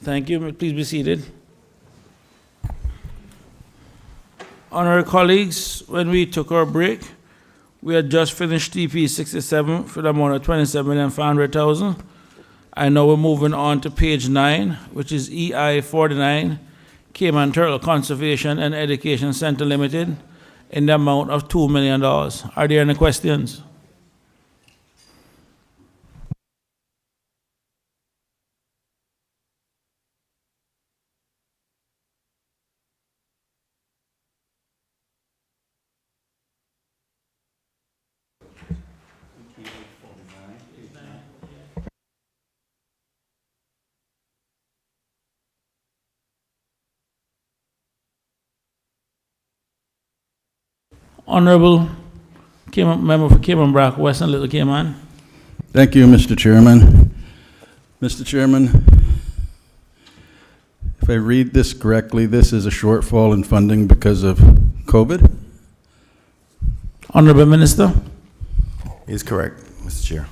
Thank you. Please be seated. Honorable colleagues, when we took our break, we had just finished TP 67 for the amount of $27,500,000. And now we're moving on to page 9, which is EI 49, Cayman Turtle Conservation and Education Center Limited, in the amount of $2 million. Are there any questions? Honorable Member for Cayman Brack, Western Little Cayman. Thank you, Mr. Chairman. Mr. Chairman, if I read this correctly, this is a shortfall in funding because of COVID? Honorable Minister. Is correct, Mr. Chair.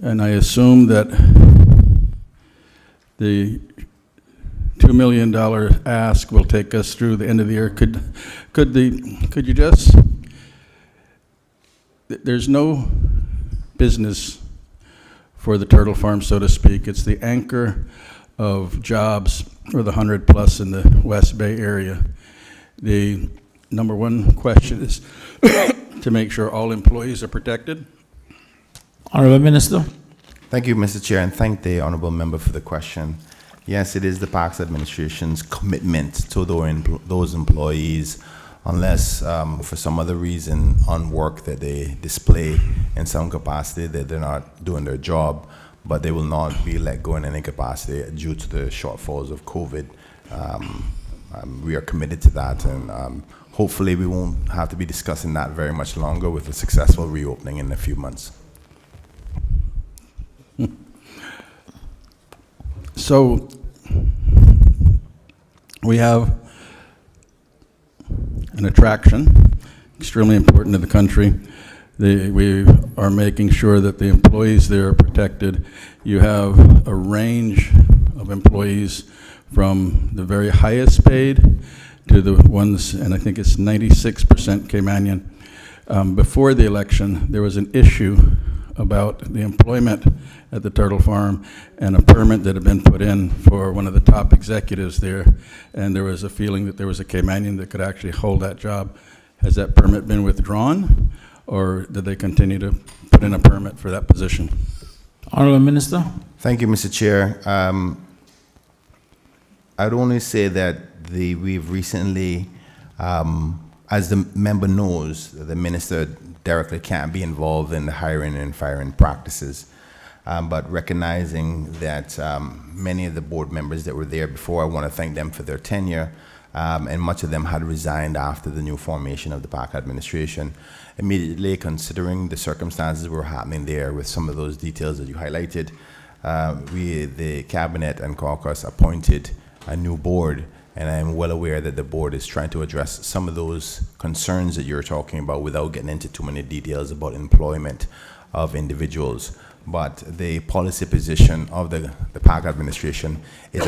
And I assume that the $2 million ask will take us through the end of the year. Could you just, there's no business for the turtle farm, so to speak. It's the anchor of jobs for the 100 plus in the West Bay area. The number one question is to make sure all employees are protected. Honorable Minister. Thank you, Mr. Chair, and thank the honorable member for the question. Yes, it is the Parks Administration's commitment to those employees, unless for some other reason on work that they display in some capacity that they're not doing their job, but they will not be let go in any capacity due to the shortfalls of COVID. We are committed to that, and hopefully we won't have to be discussing that very much longer with a successful reopening in a few months. So we have an attraction, extremely important to the country. We are making sure that the employees there are protected. You have a range of employees from the very highest paid to the ones, and I think it's 96% Caymanian. Before the election, there was an issue about the employment at the turtle farm and a permit that had been put in for one of the top executives there, and there was a feeling that there was a Caymanian that could actually hold that job. Has that permit been withdrawn, or did they continue to put in a permit for that position? Honorable Minister. Thank you, Mr. Chair. I'd only say that we've recently, as the member knows, the minister directly can't be involved in the hiring and firing practices. But recognizing that many of the board members that were there before, I want to thank them for their tenure, and much of them had resigned after the new formation of the park administration. Immediately considering the circumstances that were happening there with some of those details that you highlighted, the cabinet and caucus appointed a new board, and I'm well aware that the board is trying to address some of those concerns that you're talking about without getting into too many details about employment of individuals. But the policy position of the park administration is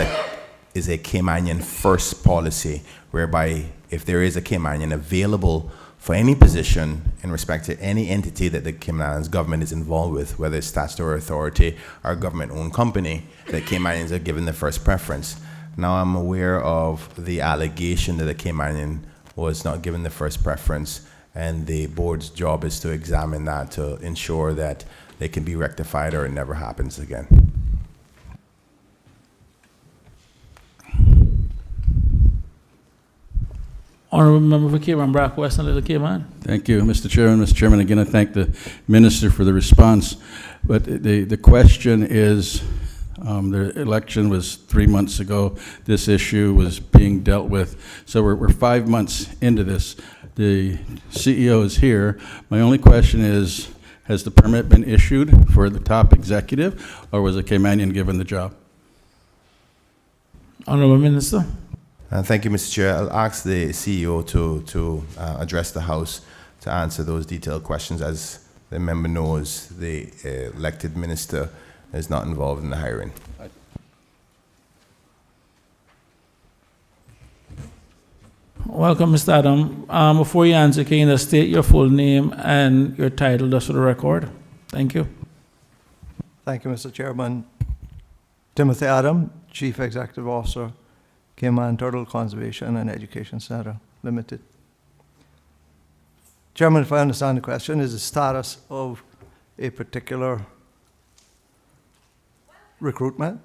a Caymanian first policy, whereby if there is a Caymanian available for any position in respect to any entity that the Cayman Islands government is involved with, whether it's statutory authority or government-owned company, that Caymanians are given the first preference. Now I'm aware of the allegation that the Caymanian was not given the first preference, and the board's job is to examine that to ensure that they can be rectified or it never happens again. Honorable Member for Cayman Brack, Western Little Cayman. Thank you, Mr. Chairman. Mr. Chairman, again, I thank the minister for the response. But the question is, the election was 3 months ago. This issue was being dealt with. So we're 5 months into this. The CEO is here. My only question is, has the permit been issued for the top executive, or was a Caymanian given the job? Honorable Minister. Thank you, Mr. Chair. I'll ask the CEO to address the House to answer those detailed questions. As the member knows, the elected minister is not involved in the hiring. Welcome, Mr. Adam. Before you answer, can you just state your full name and your title just for the record? Thank you. Thank you, Mr. Chairman. Timothy Adam, Chief Executive Officer, Cayman Turtle Conservation and Education Center, Limited. Chairman, if I understand the question, is the status of a particular recruitment?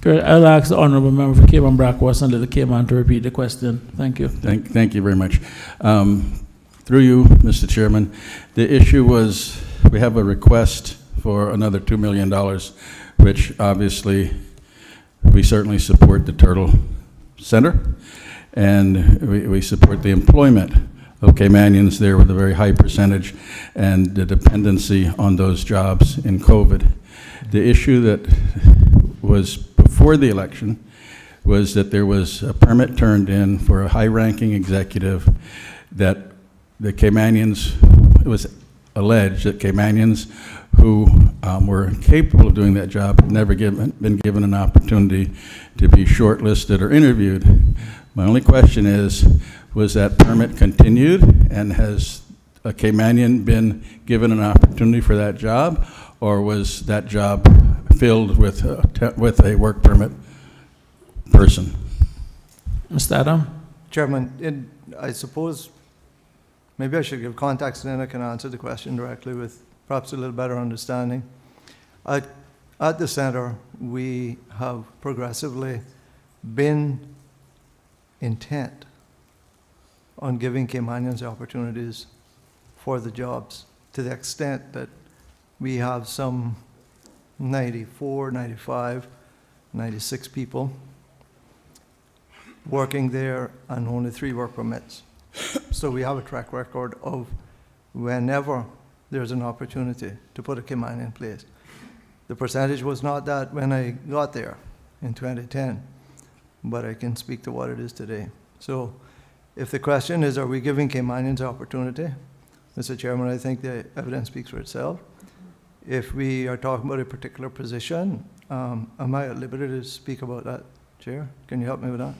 Good. I'll ask the Honorable Member for Cayman Brackwest and Little Cayman to repeat the question. Thank you. Thank you very much. Through you, Mr. Chairman, the issue was we have a request for another $2 million, which obviously we certainly support the Turtle Center, and we support the employment of Caymanians there with a very high percentage and the dependency on those jobs in COVID. The issue that was before the election was that there was a permit turned in for a high-ranking executive that the Caymanians, it was alleged that Caymanians who were capable of doing that job had never been given an opportunity to be shortlisted or interviewed. My only question is, was that permit continued, and has a Caymanian been given an opportunity for that job, or was that job filled with a work permit person? Mr. Adam? Chairman, I suppose maybe I should give context and then I can answer the question directly with perhaps a little better understanding. At the center, we have progressively been intent on giving Caymanians opportunities for the jobs, to the extent that we have some 94, 95, 96 people working there and only 3 work permits. So we have a track record of whenever there's an opportunity to put a Caymanian in place. The percentage was not that when I got there in 2010, but I can speak to what it is today. So if the question is, are we giving Caymanians opportunity? Mr. Chairman, I think the evidence speaks for itself. If we are talking about a particular position, am I at liberty to speak about that, Chair? Can you help me with that?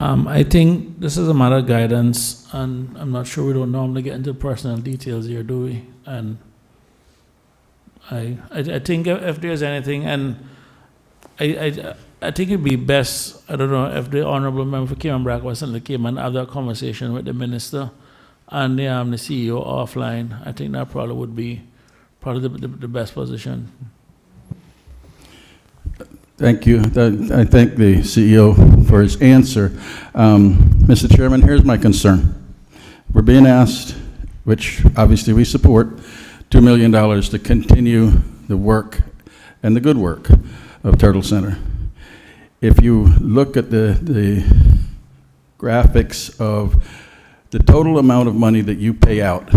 I think this is a matter of guidance, and I'm not sure we don't normally get into personal details here, do we? And I think if there's anything, and I think it'd be best, I don't know, if the Honorable Member for Cayman Brackwest and the Cayman have that conversation with the Minister and the CEO offline. I think that probably would be the best position. Thank you. I thank the CEO for his answer. Mr. Chairman, here's my concern. We're being asked, which obviously we support, $2 million to continue the work and the good work of Turtle Center. If you look at the graphics of the total amount of money that you pay out,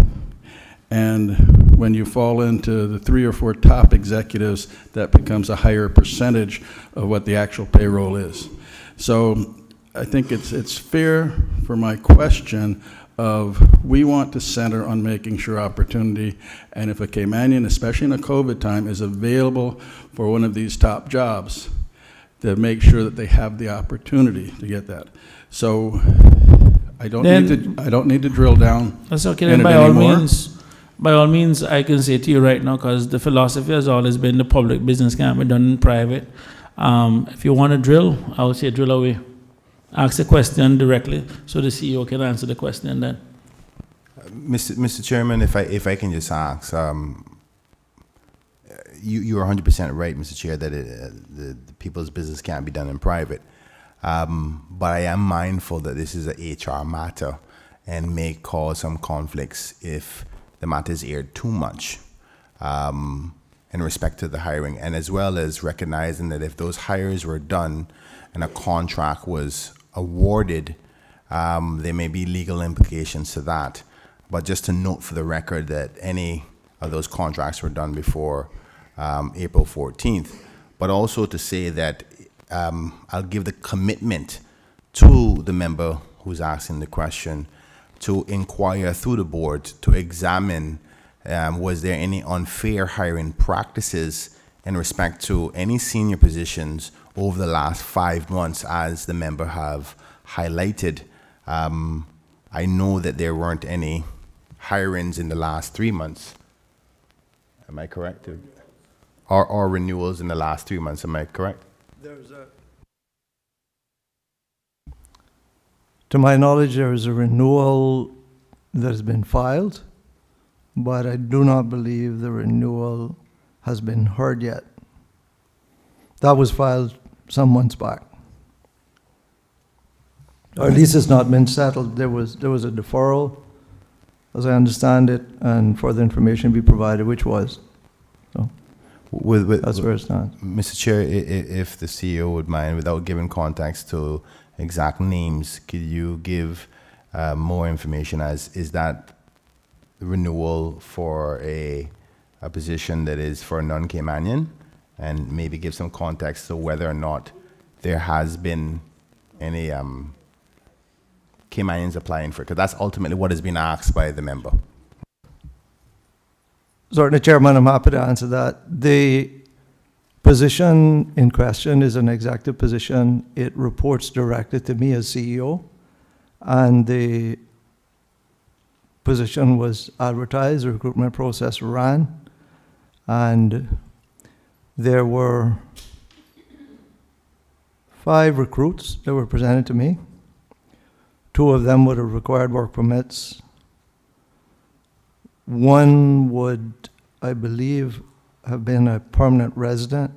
and when you fall into the 3 or 4 top executives, that becomes a higher percentage of what the actual payroll is. So I think it's fair for my question of, we want to center on making sure opportunity, and if a Caymanian, especially in a COVID time, is available for one of these top jobs, to make sure that they have the opportunity to get that. So I don't need to drill down. That's okay. Then by all means, I can say to you right now, because the philosophy has always been the public business can't be done in private. If you want to drill, I would say drill away. Ask the question directly so the CEO can answer the question then. Mr. Chairman, if I can just ask, you are 100% right, Mr. Chair, that the people's business can't be done in private. But I am mindful that this is an HR matter and may cause some conflicts if the matter is aired too much in respect to the hiring, and as well as recognizing that if those hires were done and a contract was awarded, there may be legal implications to that. But just to note for the record that any of those contracts were done before April 14th, but also to say that I'll give the commitment to the member who's asking the question to inquire through the board to examine was there any unfair hiring practices in respect to any senior positions over the last 5 months, as the member have highlighted, I know that there weren't any hirings in the last 3 months. Am I correct? Or renewals in the last 3 months, am I correct? To my knowledge, there is a renewal that has been filed, but I do not believe the renewal has been heard yet. That was filed some months back. Or at least it's not been settled. There was a deferral, as I understand it, and further information be provided, which was. So that's where it stands. Mr. Chair, if the CEO would mind, without giving context to exact names, could you give more information as is that renewal for a position that is for a non-Caymanian, and maybe give some context to whether or not there has been any Caymanians applying for it, because that's ultimately what has been asked by the member. Certainly, Chairman, I'm happy to answer that. The position in question is an executive position. It reports directly to me as CEO, and the position was advertised, the recruitment process ran, and there were 5 recruits that were presented to me. 2 of them would have required work permits. 1 would, I believe, have been a permanent resident,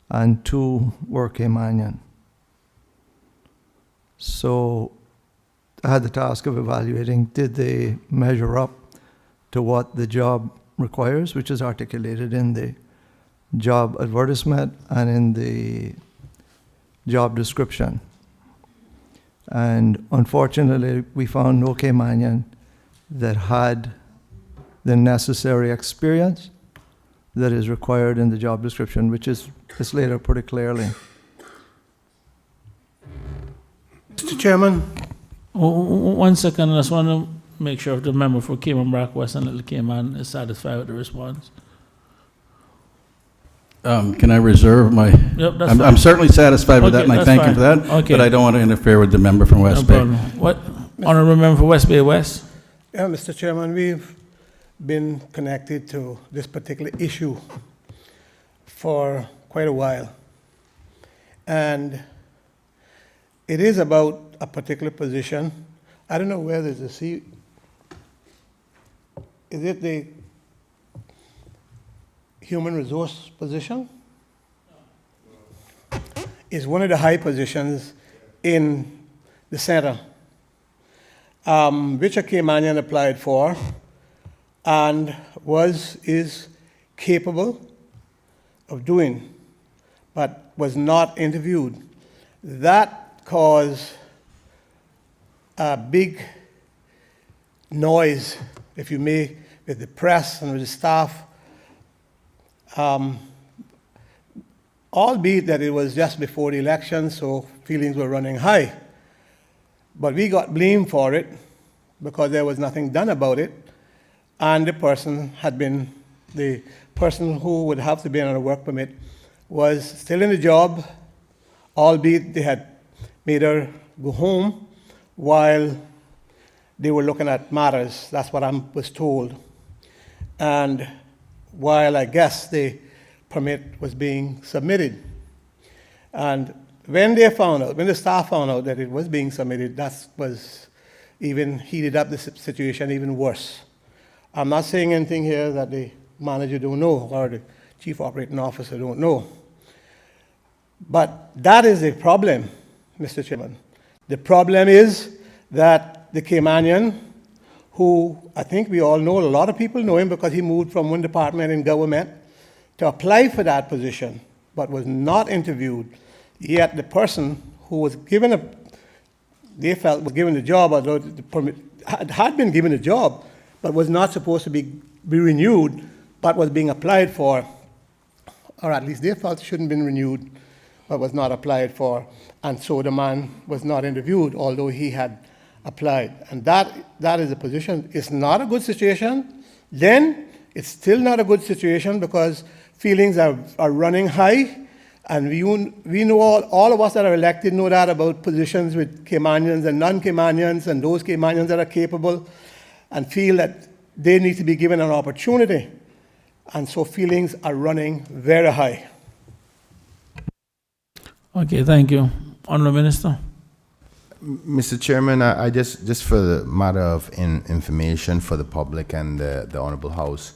and 2 were Caymanian. So I had the task of evaluating, did they measure up to what the job requires, which is articulated in the job advertisement and in the job description. And unfortunately, we found no Caymanian that had the necessary experience that is required in the job description, which is laid out pretty clearly. Mr. Chairman, 1 second, I just want to make sure if the member for Cayman, Brac, West and Little Cayman is satisfied with the response. Can I reserve my... Yep, that's fine. I'm certainly satisfied with that, and I that's thank you fine. for that, Okay. but I don't want to interfere with the member from No West Bay. problem. What, honorable member for West Bay West? yeah, Mr. Chairman, we've been connected to this particular issue for quite a while. And it is about a particular position. I don't know whether it's is it the human resource position? Is one of the high positions in the center, which a Caymanian applied for and is capable of doing, but was not interviewed. That caused a big noise, if you may, with the press and with the staff, albeit that it was just before the election, so feelings were running high. But we got blamed for it because there was nothing done about it, and the person who would have to be on a work permit was still in the job, albeit they had made her go home while they were looking at matters. That's what I was told. And while I guess the permit was being submitted. And when the staff found out that it was being submitted, that was even heated up the situation even worse. I'm not saying anything here that the manager don't know or the chief operating officer don't know. But that is a problem, Mr. Chairman. The problem is that the Caymanian, who I think we all know, a lot of people know him because he moved from one department in government to apply for that position, but was not interviewed. Yet the person who was given they felt was given the job, although the permit had been given a job, but was not supposed to be renewed, but was being applied for, or at least they felt it shouldn't have been renewed, but was not applied for, and so the man was not interviewed, although he had applied. And that is a position. It's not a good situation. Then it's still not a good situation because feelings are running high, And we know, all of us that are elected know that about positions with Caymanians and non-Caymanians and those Caymanians that are capable and feel that they need to be given an opportunity. And so feelings are running very high. Okay, thank you. Honourable Minister. Mr. Chairman, I just for the matter of information for the public and the Honourable House,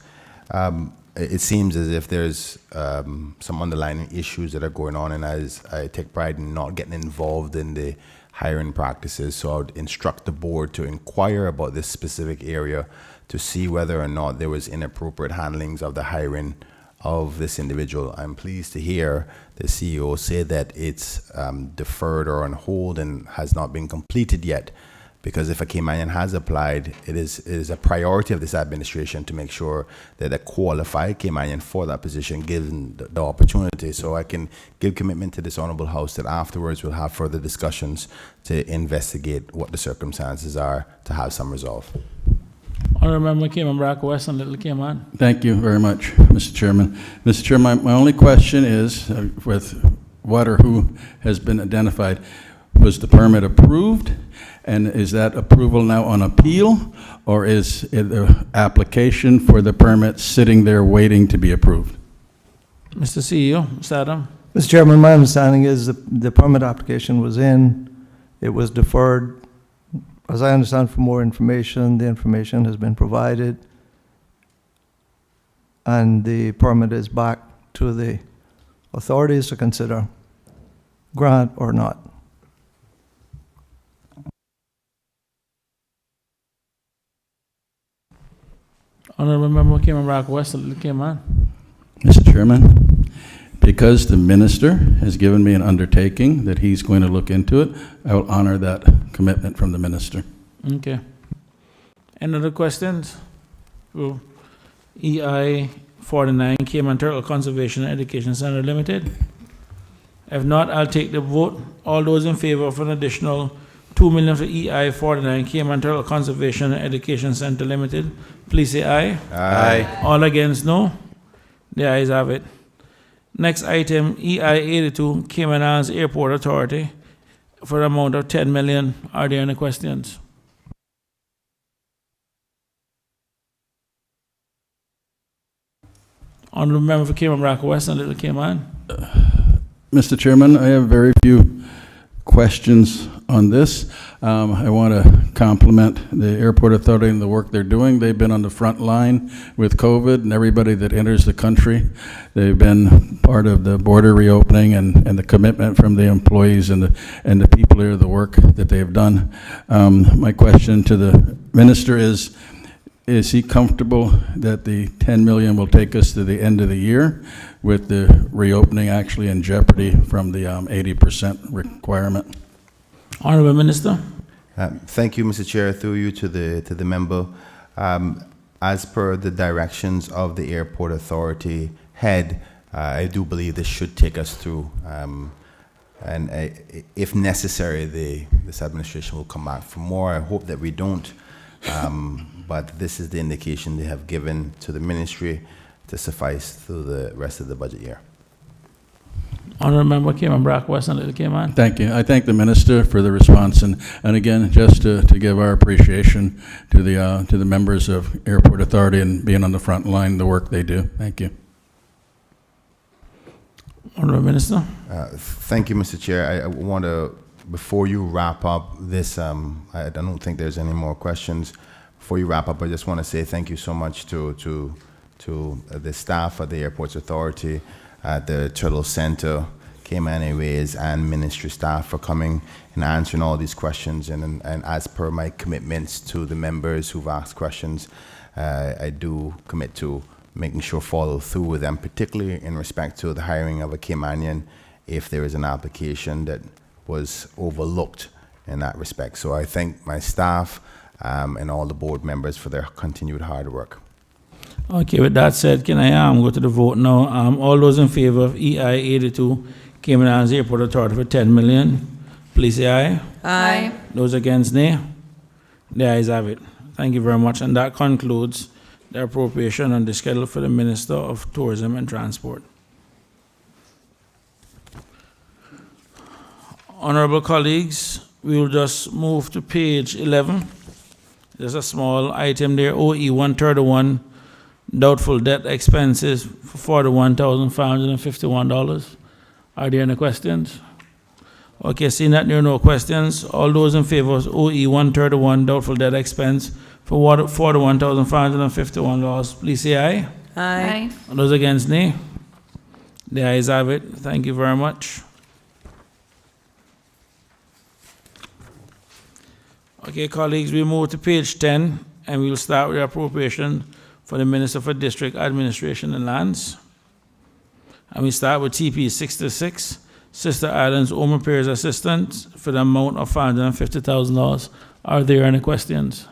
it seems as if there's some underlying issues that are going on, and as I take pride in not getting involved in the hiring practices, so I would instruct the board to inquire about this specific area to see whether or not there was inappropriate handlings of the hiring of this individual. I'm pleased to hear the CEO say that it's deferred or on hold and has not been completed yet, because if a Caymanian has applied, it is a priority of this administration to make sure that a qualified Caymanian for that position given the opportunity. So I can give commitment to this Honourable House that afterwards we'll have further discussions to investigate what the circumstances are to have some resolve. Honourable Member Cayman Brack West and Little Cayman. Thank you very much, Mr. Chairman. Mr. Chairman, my only question is, with what or who has been identified, was the permit approved? And is that approval now on appeal? Or is it an application for the permit sitting there waiting to be approved? Mr. CEO, Mr. Adam. Mr. Chairman, my understanding is the permit application was in, it was deferred. As I understand from more information, the information has been provided, and the permit is back to the authorities to consider grant or not. Honourable Member Cayman Brack West and Little Cayman. Mr. Chairman, because the minister has given me an undertaking that he's going to look into it, I will honor that commitment from the minister. Okay. Any other questions? Well, EI 49 Cayman Turtle Conservation and Education Center Limited. If not, I'll take the vote. All those in favor of an additional $2 million for EI 49 Cayman Turtle Conservation and Education Center Limited, please say aye. Aye. All against, no. The ayes have it. Next item, EI 82 Cayman Islands Airport Authority for an amount of $10 million. Are there any questions? Honourable Member for Cayman Brack West and Little Cayman. Mr. Chairman, I have very few questions on this. I want to compliment the Airport Authority and the work they're doing. They've been on the front line with COVID and everybody that enters the country. They've been part of the border reopening and the commitment from the employees and the people here, the work that they've done. My question to the minister is he comfortable that the $10 million will take us to the end of the year with the reopening actually in jeopardy from the 80% requirement? Honourable Minister. Thank you, Mr. Chair. Through you to the member. As per the directions of the Airport Authority head, I do believe this should take us through. And if necessary, this administration will come back for more. I hope that we don't. But this is the indication they have given to the ministry to suffice through the rest of the budget year. Honourable Member Cayman Brack West and Little Cayman. Thank you. I thank the minister for the response, and again, just to give our appreciation to the members of Airport Authority and being on the front line, the work they do. Thank you. Honourable Minister. Thank you, Mr. Chair. I want to, before you wrap up this, I don't think there's any more questions. Before you wrap up, I just want to say thank you so much to the staff of the Airports Authority, the Turtle Center, Cayman Airways, and ministry staff for coming and answering all these questions. And as per my commitments to the members who've asked questions, I do commit to making sure follow through with them, particularly in respect to the hiring of a Caymanian if there is an application that was overlooked in that respect. So I thank my staff and all the board members for their continued hard work. Okay, with that said, can I go to the vote now? All those in favor of EI 82 Cayman Islands Airport Authority for $10 million, please say aye. Aye. Those against, nay. The ayes have it. Thank you very much. And that concludes the appropriation on the schedule for the Minister of Tourism and Transport. Honorable colleagues, we will just move to page 11. There's a small item there, OE 131, doubtful debt expenses for $41,551. Are there any questions? Okay, seeing that there are no questions, all those in favor of OE 131, doubtful debt expense for $41,551, please say aye. Aye. All those against, nay. The ayes have it. Thank you very much. Okay, colleagues, we move to page 10, and we will start with the appropriation for the Minister for District Administration and Lands. And we start with TP 66, Sister Islands Home Repairs Assistant for the amount of $550,000. Are there any questions?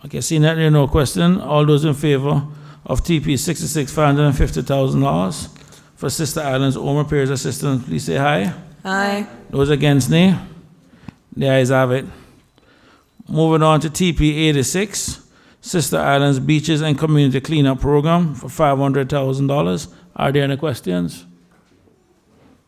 Okay, seeing that there are no questions, all those in favor of TP 66, $550,000 for Sister Islands Home Repairs Assistant, please say aye. Aye. Those against, nay. The ayes have it. Moving on to TP 86, Sister Islands Beaches and Community Cleanup Program for $500,000. Are there any questions?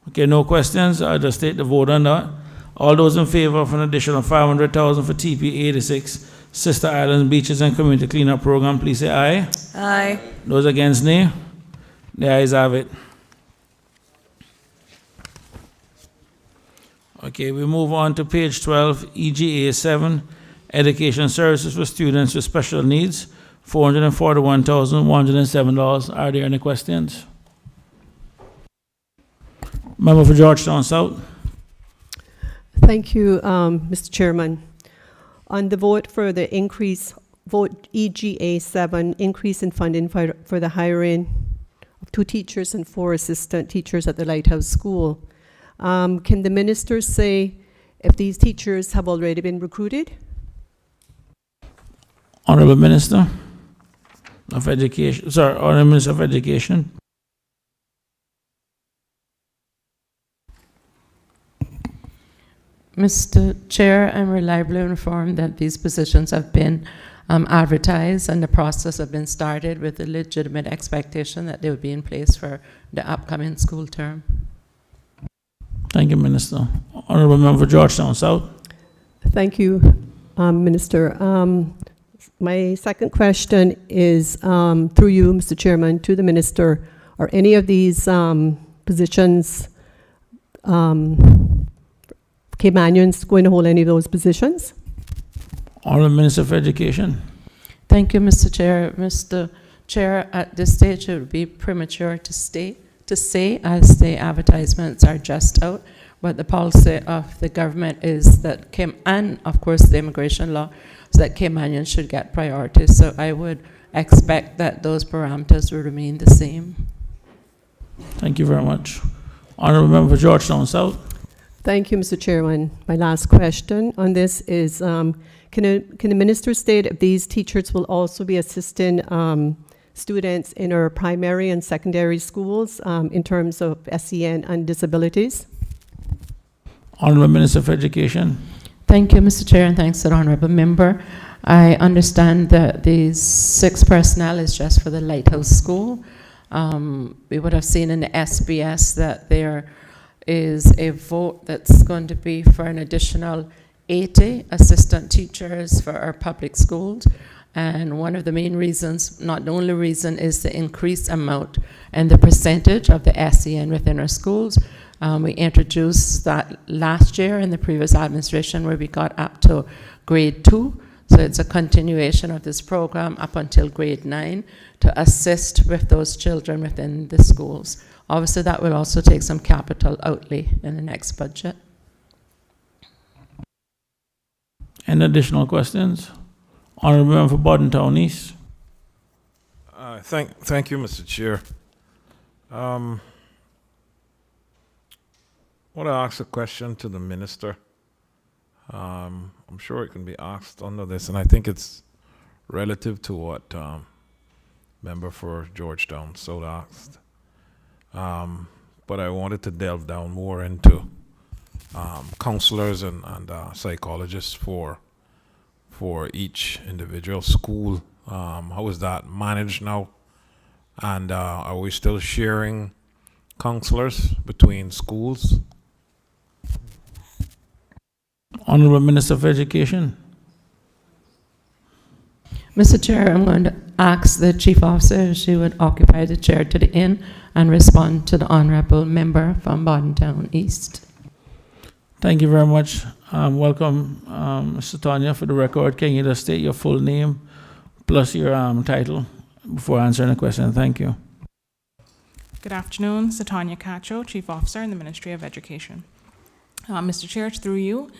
Okay, no questions. I'll just take the vote on that. All those in favor of an additional $500,000 for TP 86, Sister Islands Beaches and Community Cleanup Program, please say aye. Aye. Those against, nay. The ayes have it. Okay, we move on to page 12, EGA 7, Education Services for Students with Special Needs, $441,107. Are there any questions? Member for Georgetown South. Thank you, Mr. Chairman. On the vote for the increase, vote EGA 7, increase in funding for the hiring of 2 teachers and 4 assistant teachers at the Lighthouse School. Can the minister say if these teachers have already been recruited? Honorable Minister of Education, sorry, Honorable Minister of Education. Mr. Chair, I'm reliably informed that these positions have been advertised and the process have been started with a legitimate expectation that they will be in place for the upcoming school term. Thank you, Minister. Honorable Member for Georgetown South. Thank you, Minister. My second question is through you, Mr. Chairman, to the minister. Are any of these positions, Caymanians going to hold any of those positions? Honorable Minister for Education. Thank you, Mr. Chair. Mr. Chair, at this stage it would be premature to say as the advertisements are just out, but the policy of the government is that and of course the immigration law, is that Caymanians should get priority. So I would expect that those parameters will remain the same. Thank you very much. Honorable Member for Georgetown South. Thank you, Mr. Chairman. My last question on this is, can the minister state if these teachers will also be assisting students in our primary and secondary schools in terms of SEN and disabilities? Honorable Minister for Education. Thank you, Mr. Chair, and thanks to the honorable member. I understand that these 6 personnel is just for the Lighthouse School. We would have seen in the SBS that there is a vote that's going to be for an additional 80 assistant teachers for our public schools. And one of the main reasons, not the only reason, is the increased amount and the percentage of the SEN within our schools. We introduced that last year in the previous administration where we got up to grade 2. So it's a continuation of this program up until grade 9 to assist with those children within the schools. Obviously, that will also take some capital outlay in the next budget. Any additional questions? Honorable Member for Bordentown East. Thank you, Mr. Chair. I want to ask a question to the minister. I'm sure it can be asked under this, and I think it's relative to what member for Georgetown South asked. But I wanted to delve down more into counselors and psychologists for each individual school. How is that managed now? And are we still sharing counselors between schools. Honorable Minister of Education. Mr. Chair, I'm going to ask the Chief Officer if she would occupy the chair to the end and respond to the Honourable Member from Bordentown East. Thank you very much. Welcome, Mr. Tanya. For the record, can you just state your full name plus your title before answering the question? Thank you. Good afternoon, Satanya Cacho, Chief Officer in the Ministry of Education. Mr. Chair, through you,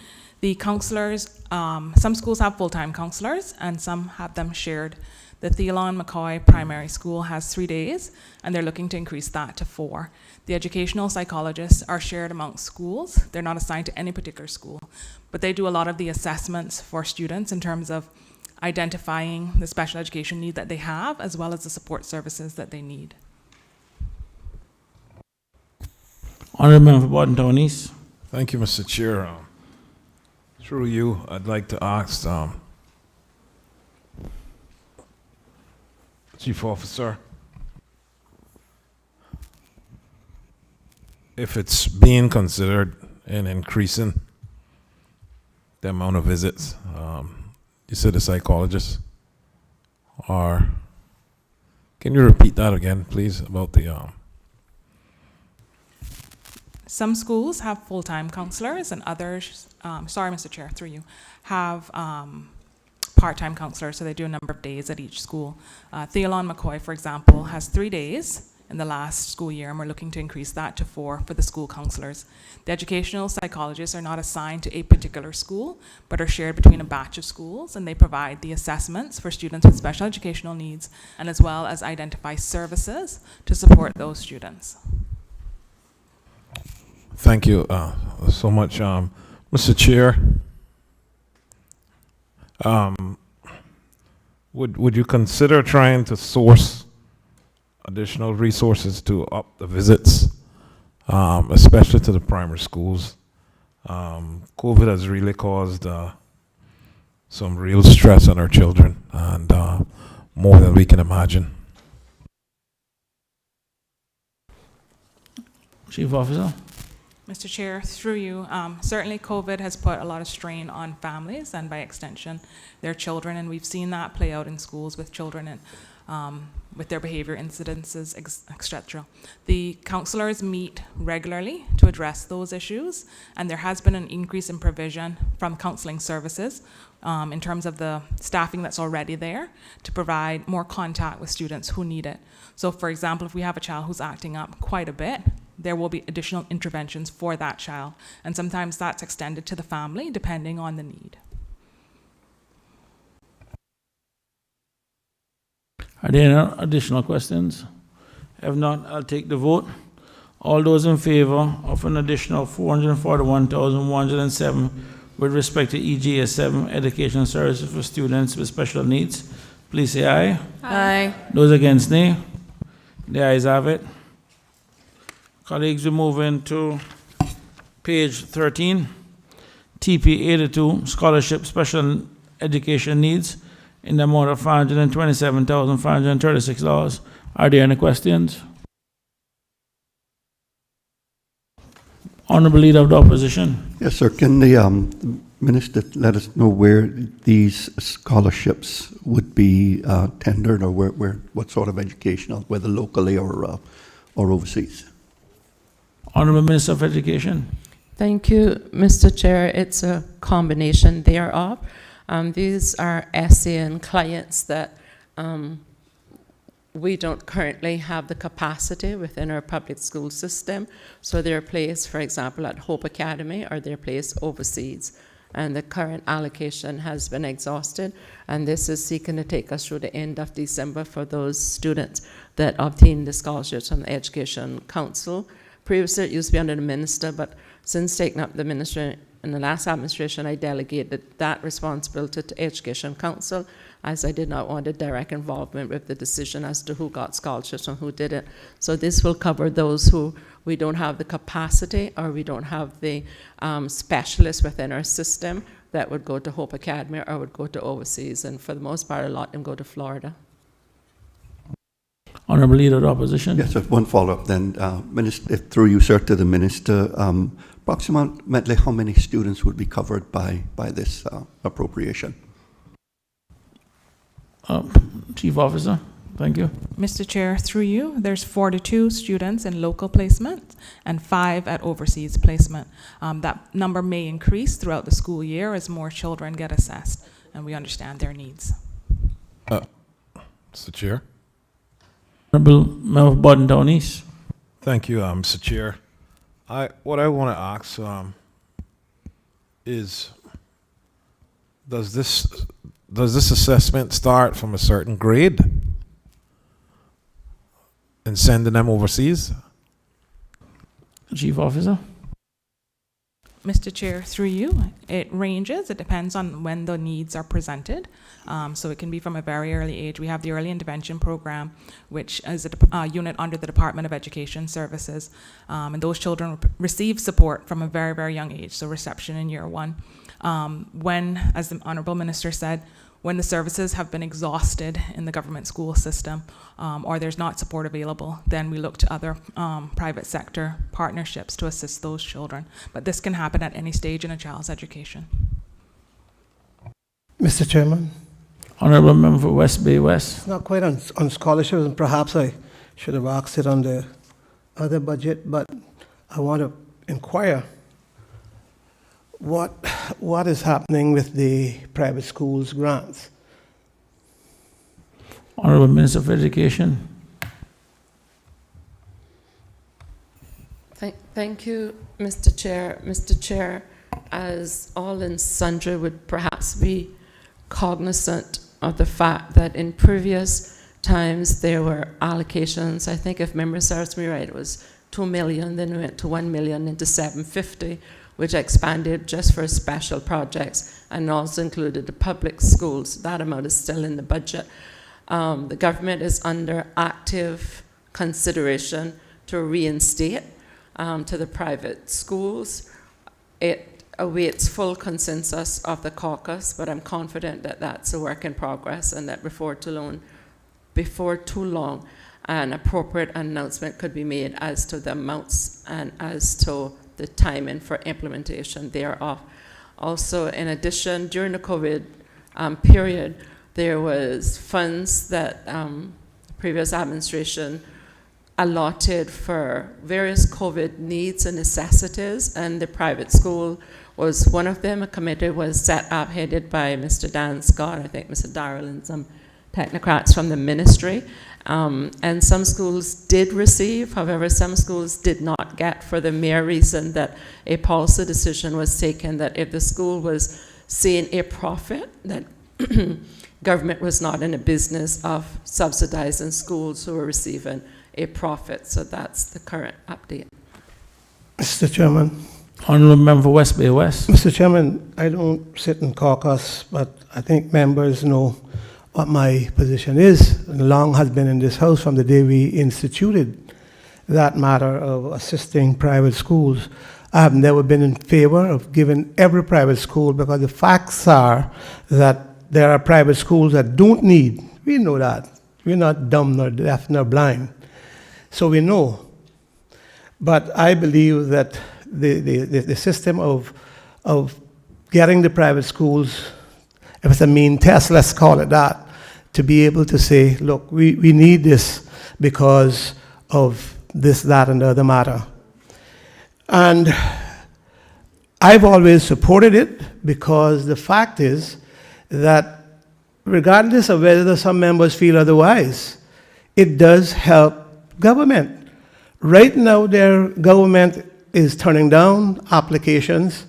the counselors, some schools have full-time counselors and some have them shared. The Theolon McCoy Primary School has 3 days and they're looking to increase that to 4. The educational psychologists are shared amongst schools. They're not assigned to any particular school, but they do a lot of the assessments for students in terms of identifying the special education need that they have as well as the support services that they need. Honourable Member for Bordentown East. Thank you, Mr. Chair. Through you, I'd like to ask Chief Officer if it's being considered in increasing the amount of visits. You said the psychologist, or can you repeat that again, please, about the Some schools have full-time counselors and others, sorry, Mr. Chair, through you, have part-time counselors, so they do a number of days at each school. Theolon McCoy, for example, has 3 days in the last school year, and we're looking to increase that to 4 for the school counselors. The educational psychologists are not assigned to a particular school, but are shared between a batch of schools, and they provide the assessments for students with special educational needs, and as well as identify services to support those students. Thank you so much, Mr. Chair. Would you consider trying to source additional resources to up the visits, especially to the primary schools? COVID has really caused some real stress on our children, and more than we can imagine. Chief Officer. Mr. Chair, through you, certainly COVID has put a lot of strain on families and by extension their children, and we've seen that play out in schools with children and with their behavior incidences, etc. The counselors meet regularly to address those issues, and there has been an increase in provision from counseling services in terms of the staffing that's already there to provide more contact with students who need it. So for example, if we have a child who's acting up quite a bit, there will be additional interventions for that child, and sometimes that's extended to the family depending on the need. Are there any additional questions? If not, I'll take the vote. All those in favor of an additional $441,107 with respect to EGA 7 education services for students with special needs, please say aye. Aye. Those against, nay. The ayes have it. Colleagues, we move into page 13, TP82, Scholarship Special Education Needs, in the amount of $527,536. Are there any questions? Honorable Leader of the Opposition. Yes, sir. Can the Minister let us know where these scholarships would be tendered, or where what sort of educational, whether locally or overseas? Honorable Minister of Education. Thank you, Mr. Chair. It's a combination thereof. These are SAN clients that we don't currently have the capacity within our public school system. So they're placed, for example, at Hope Academy, or they're placed overseas. And the current allocation has been exhausted. And this is seeking to take us through the end of December for those students that obtain the scholarships from the Education Council. Previously, it used to be under the minister, but since taking up the ministry in the last administration, I delegated that responsibility to Education Council, as I did not want a direct involvement with the decision as to who got scholarships and who didn't. So this will cover those who we don't have the capacity, or we don't have the specialists within our system that would go to Hope Academy or would go to overseas. And for the most part, a lot of them go to Florida. Honorable Leader of the Opposition. Yes, sir. One follow-up then. Minister, through you, sir, to the Minister, approximately how many students would be covered by this appropriation? Chief Officer, thank you. Mr. Chair, through you, there's 42 students in local placement and 5 at overseas placement. That number may increase throughout the school year as more children get assessed, and we understand their needs. Mr. Chair. Honorable Member of Borden Town East. Thank you, Mr. Chair. What I want to ask is, does this assessment start from a certain grade and sending them overseas? Chief Officer. Mr. Chair, through you, it ranges. It depends on when the needs are presented. So it can be from a very early age. We have the Early Intervention Program, which is a unit under the Department of Education Services. And those children receive support from a very, very young age, so reception in year 1. When, as the Honourable Minister said, when the services have been exhausted in the government school system, or there's not support available, then we look to other private sector partnerships to assist those children. But this can happen at any stage in a child's education. Mr. Chairman, Honorable Member for West Bay West. it's not quite on scholarships, and perhaps I should have asked it on the other budget, but I want to inquire what is happening with the private schools grants? Honorable Minister of Education. Thank you, Mr. Chair. Mr. Chair, as all and sundry would perhaps be cognizant of the fact that in previous times there were allocations. I think if memory serves me right, it was 2 million, then we went to 1 million into 750, which expanded just for special projects and also included the public schools. That amount is still in the budget. The government is under active consideration to reinstate to the private schools. It awaits full consensus of the caucus, but I'm confident that that's a work in progress and that before too long, an appropriate announcement could be made as to the amounts and as to the timing for implementation thereof. Also, in addition, during the COVID period, there was funds that the previous administration allotted for various COVID needs and necessities, and the private school was one of them. A committee was set up headed by Mr. Dan Scott, I think Mr. Darrell, and some technocrats from the ministry. And some schools did receive, however, some schools did not get, for the mere reason that a policy decision was taken that if the school was seeing a profit, that government was not in a business of subsidizing schools who were receiving a profit. So that's the current update. Mr. Chairman. Honorable Member for West Bay West. Mr. Chairman, I don't sit in caucus, but I think members know what my position is, and long has been in this House from the day we instituted that matter of assisting private schools. I have never been in favor of giving every private school, because the facts are that there are private schools that don't need. We know that. We're not dumb, nor deaf, nor blind. So we know. But I believe that the system of getting the private schools, if it's a mean test, let's call it that, to be able to say, look, we need this because of this, that, and the other matter. And I've always supported it, because the fact is that regardless of whether some members feel otherwise, it does help government. Right now, their government is turning down applications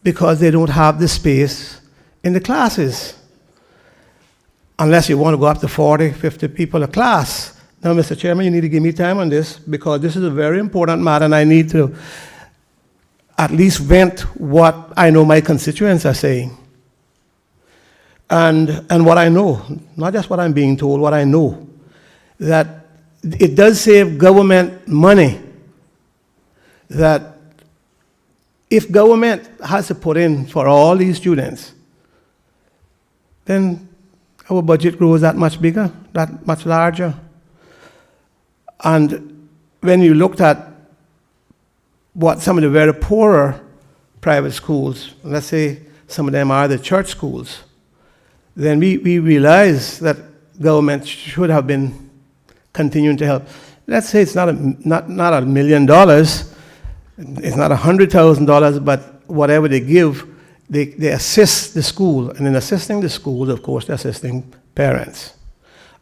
because they don't have the space in the classes, unless you want to go up to 40, 50 people a class. Now, Mr. Chairman, you need to give me time on this, because this is a very important matter, and I need to at least vent what I know my constituents are saying. And what I know, not just what I'm being told, what I know, that it does save government money, that if government has to put in for all these students, then our budget grows that much bigger, that much larger. And when you looked at what some of the very poorer private schools, let's say some of them are the church schools, then we realized that government should have been continuing to help. Let's say it's not $1 million, it's not $100,000, but whatever they give, they assist the school. And in assisting the schools, of course, they're assisting parents.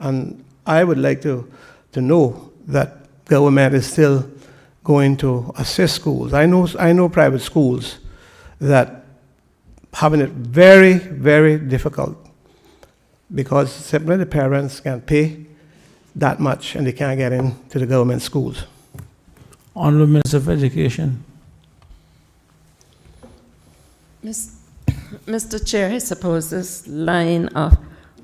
And I would like to know that government is still going to assist schools. I know private schools that having it very, very difficult because simply the parents can't pay that much and they can't get into the government schools. Honorable Minister of Education. Mr. Chair, I suppose this line of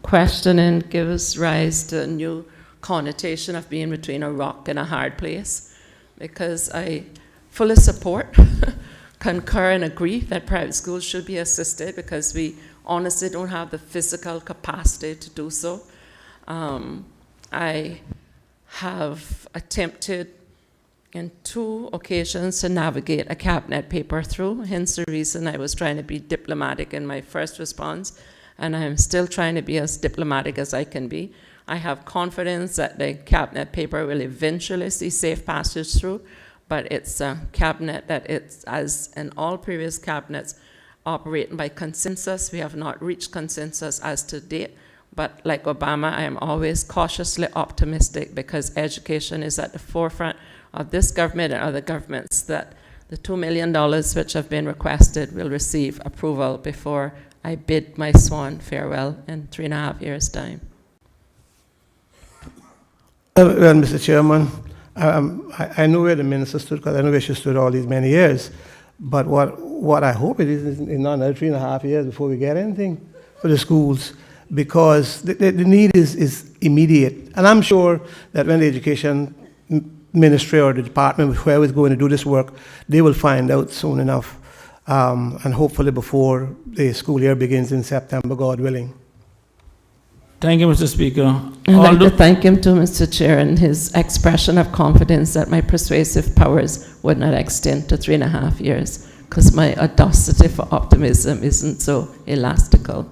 questioning gives rise to a new connotation of being between a rock and a hard place, because I fully support, concur and agree that private schools should be assisted because we honestly don't have the physical capacity to do so. I have attempted in 2 occasions to navigate a cabinet paper through, hence the reason I was trying to be diplomatic in my first response, and I'm still trying to be as diplomatic as I can be. I have confidence that the cabinet paper will eventually see safe passage through, but it's a cabinet that it's, as in all previous cabinets, operating by consensus. We have not reached consensus as to date, but like Obama, I am always cautiously optimistic because education is at the forefront of this government and other governments, that the $2 million which have been requested will receive approval before I bid my swan farewell in 3.5 years' time. Well, Mr. Chairman, I know where the minister stood because I know where she stood all these many years. But what I hope it is not another 3.5 years before we get anything for the schools, because the need is immediate. And I'm sure that when the education ministry or the department, whoever is going to do this work, they will find out soon enough, and hopefully before the school year begins in September, God willing. Thank you, Mr. Speaker. I'd like to thank him too, Mr. Chair, and his expression of confidence that my persuasive powers would not extend to 3.5 years, because my audacity for optimism isn't so elastical.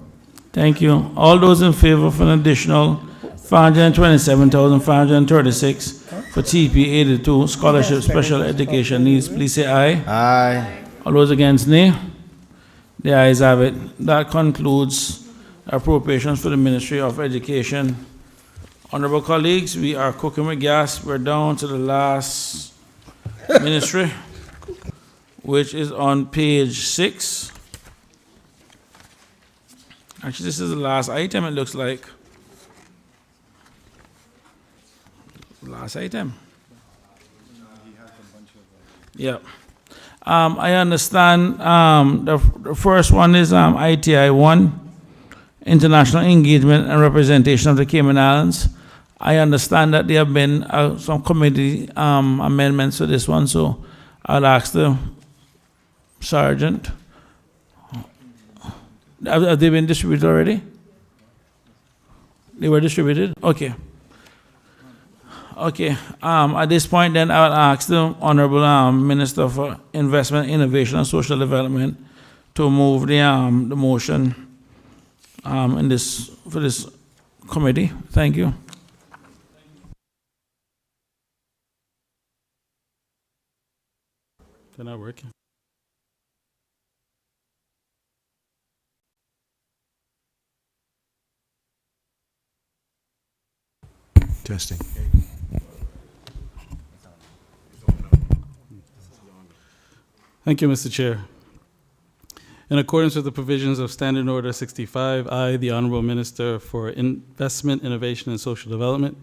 Thank you. All those in favor of an additional $527,536 for TP 82 Scholarship Special Education Needs, please say aye. Aye. All those against, nay. The ayes have it. That concludes appropriations for the Ministry of Education. Honorable colleagues, we are cooking with gas. We're down to the last ministry, which is on page 6. Actually, this is the last item, it looks like. Last item. Yeah. I understand the first one is ITI 1, International Engagement and Representation of the Cayman Islands. I understand that there have been some committee amendments to this one, so I'll ask the sergeant. Have they been distributed already? They were distributed? Okay. Okay. At this point, then, I will ask the Honorable Minister for Investment, Innovation, and Social Development to move the motion for this committee. Thank you. They're not working. Testing. Thank you, Mr. Chair. In accordance with the provisions of Standing Order 65, I, the Honorable Minister for Investment, Innovation, and Social Development,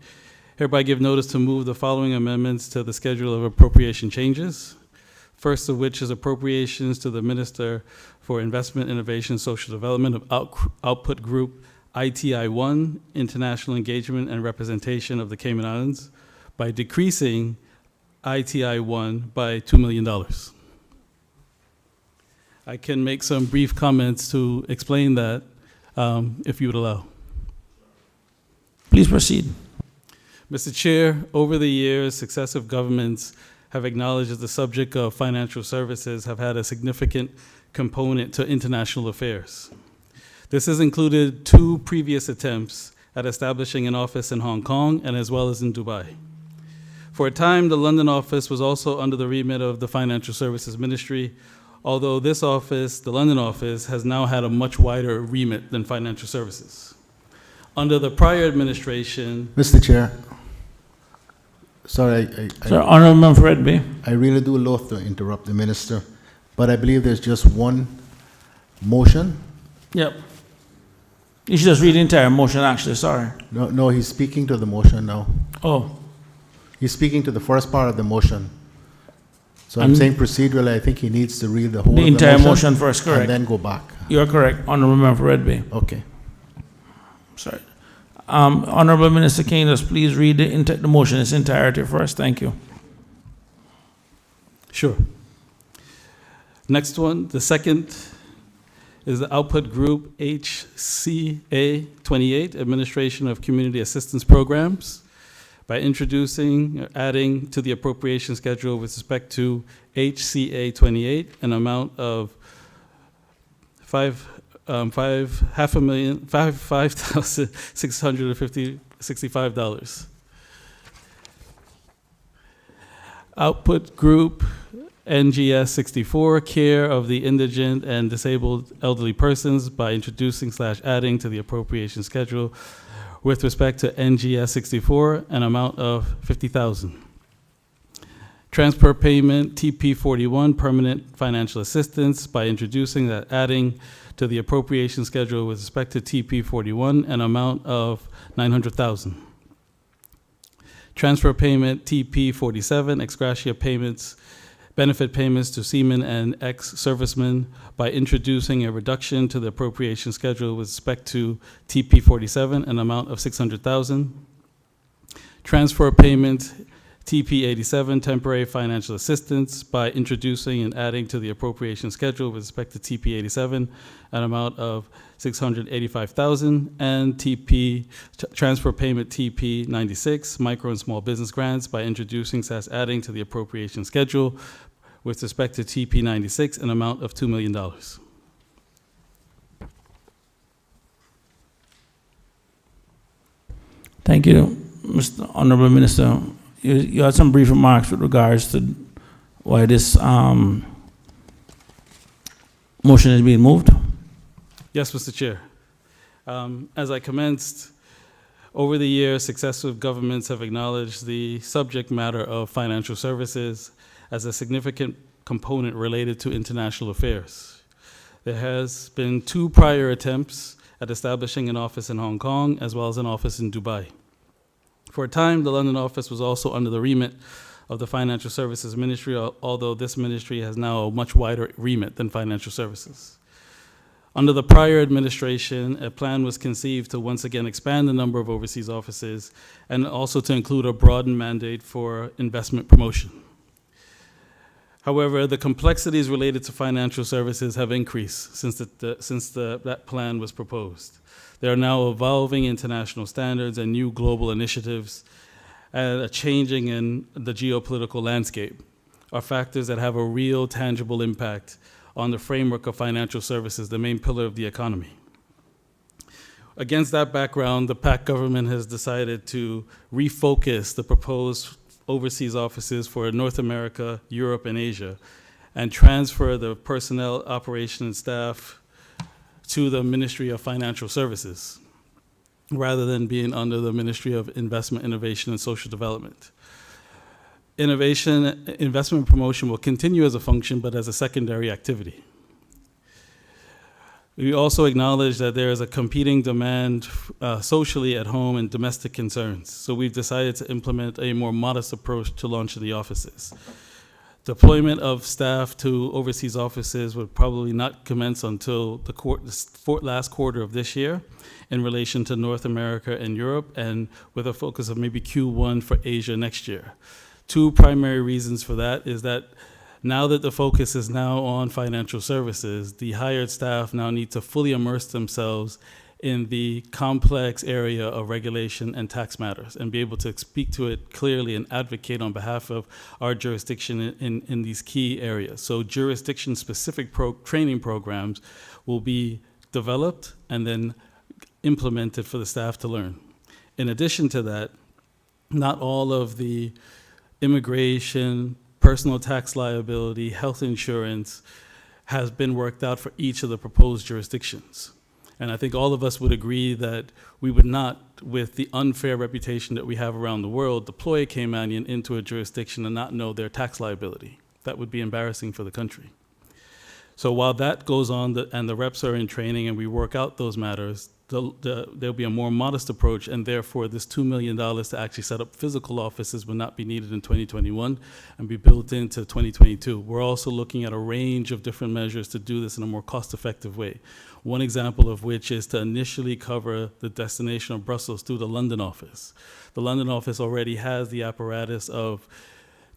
hereby give notice to move the following amendments to the schedule of appropriation changes. First of which is appropriations to the Minister for Investment, Innovation, and Social Development of Output Group ITI 1, International Engagement and Representation of the Cayman Islands, by decreasing ITI 1 by $2 million. I can make some brief comments to explain that, if you would allow. Please proceed. Mr. Chair, over the years, successive governments have acknowledged that the subject of financial services have had a significant component to international affairs. This has included 2 previous attempts at establishing an office in Hong Kong and as well as in Dubai. For a time, the London office was also under the remit of the Financial Services Ministry, although this office, the London office, has now had a much wider remit than financial services. Under the prior administration, Mr. Chair, sorry, Sir, Honorable Member Redby. I really do loathe to interrupt the minister, but I believe there's just one motion. Yep. You should just read the entire motion, actually, sorry. No, he's speaking to the motion now. Oh, He's speaking to the first part of the motion. So I'm saying procedurally, I think he needs to read the whole the of the entire motion first, correct. and then go back. You're correct, Honorable Member Redby. Okay. Sorry. Honorable Minister King, just please read the motion in its entirety first. Thank you. sure. Next one, the second is the output group HCA 28, Administration of Community Assistance Programs, by introducing or adding to the appropriation schedule with respect to HCA 28 an amount of $5,665. Output group NGS 64, care of the indigent and disabled elderly persons, by introducing / adding to the appropriation schedule with respect to NGS 64 an amount of $50,000. Transfer payment TP 41, permanent financial assistance, by introducing that adding to the appropriation schedule with respect to TP 41 an amount of $900,000. Transfer payment TP 47, ex gratia payments, benefit payments to seamen and ex-servicemen, by introducing a reduction to the appropriation schedule with respect to TP 47 an amount of $600,000. Transfer payment TP 87, temporary financial assistance, by introducing and adding to the appropriation schedule with respect to TP 87 an amount of $685,000, and transfer payment TP 96, micro and small business grants, by introducing / adding to the appropriation schedule with respect to TP 96 an amount of $2 million. Thank you, Mr. Honorable Minister. You had some brief remarks with regards to why this motion is being moved. Yes, Mr. Chair. As I commenced, over the years, successive governments have acknowledged the subject matter of financial services as a significant component related to international affairs. There has been 2 prior attempts at establishing an office in Hong Kong as well as an office in Dubai. For a time, the London office was also under the remit of the Financial Services Ministry, although this ministry has now a much wider remit than financial services. Under the prior administration, a plan was conceived to once again expand the number of overseas offices and also to include a broadened mandate for investment promotion. However, the complexities related to financial services have increased since that plan was proposed. There are now evolving international standards and new global initiatives, and a changing in the geopolitical landscape are factors that have a real tangible impact on the framework of financial services, the main pillar of the economy. Against that background, the PAC government has decided to refocus the proposed overseas offices for North America, Europe, and Asia, and transfer the personnel, operation, and staff to the Ministry of Financial Services, rather than being under the Ministry of Investment, Innovation, and Social Development. Investment promotion will continue as a function, but as a secondary activity. We also acknowledge that there is a competing demand socially at home and domestic concerns. So we've decided to implement a more modest approach to launching the offices. Deployment of staff to overseas offices would probably not commence until the last quarter of this year in relation to North America and Europe, and with a focus of maybe Q1 for Asia next year. 2 primary reasons for that is that now that the focus is now on financial services, the hired staff now need to fully immerse themselves in the complex area of regulation and tax matters and be able to speak to it clearly and advocate on behalf of our jurisdiction in these key areas. So jurisdiction-specific training programs will be developed and then implemented for the staff to learn. In addition to that, not all of the immigration, personal tax liability, health insurance has been worked out for each of the proposed jurisdictions. And I think all of us would agree that we would not, with the unfair reputation that we have around the world, deploy a Caymanian into a jurisdiction and not know their tax liability. That would be embarrassing for the country. So while that goes on and the reps are in training and we work out those matters, there'll be a more modest approach, and therefore this $2 million to actually set up physical offices will not be needed in 2021 and be built into 2022. We're also looking at a range of different measures to do this in a more cost-effective way. One example of which is to initially cover the destination of Brussels through the London office. The London office already has the apparatus of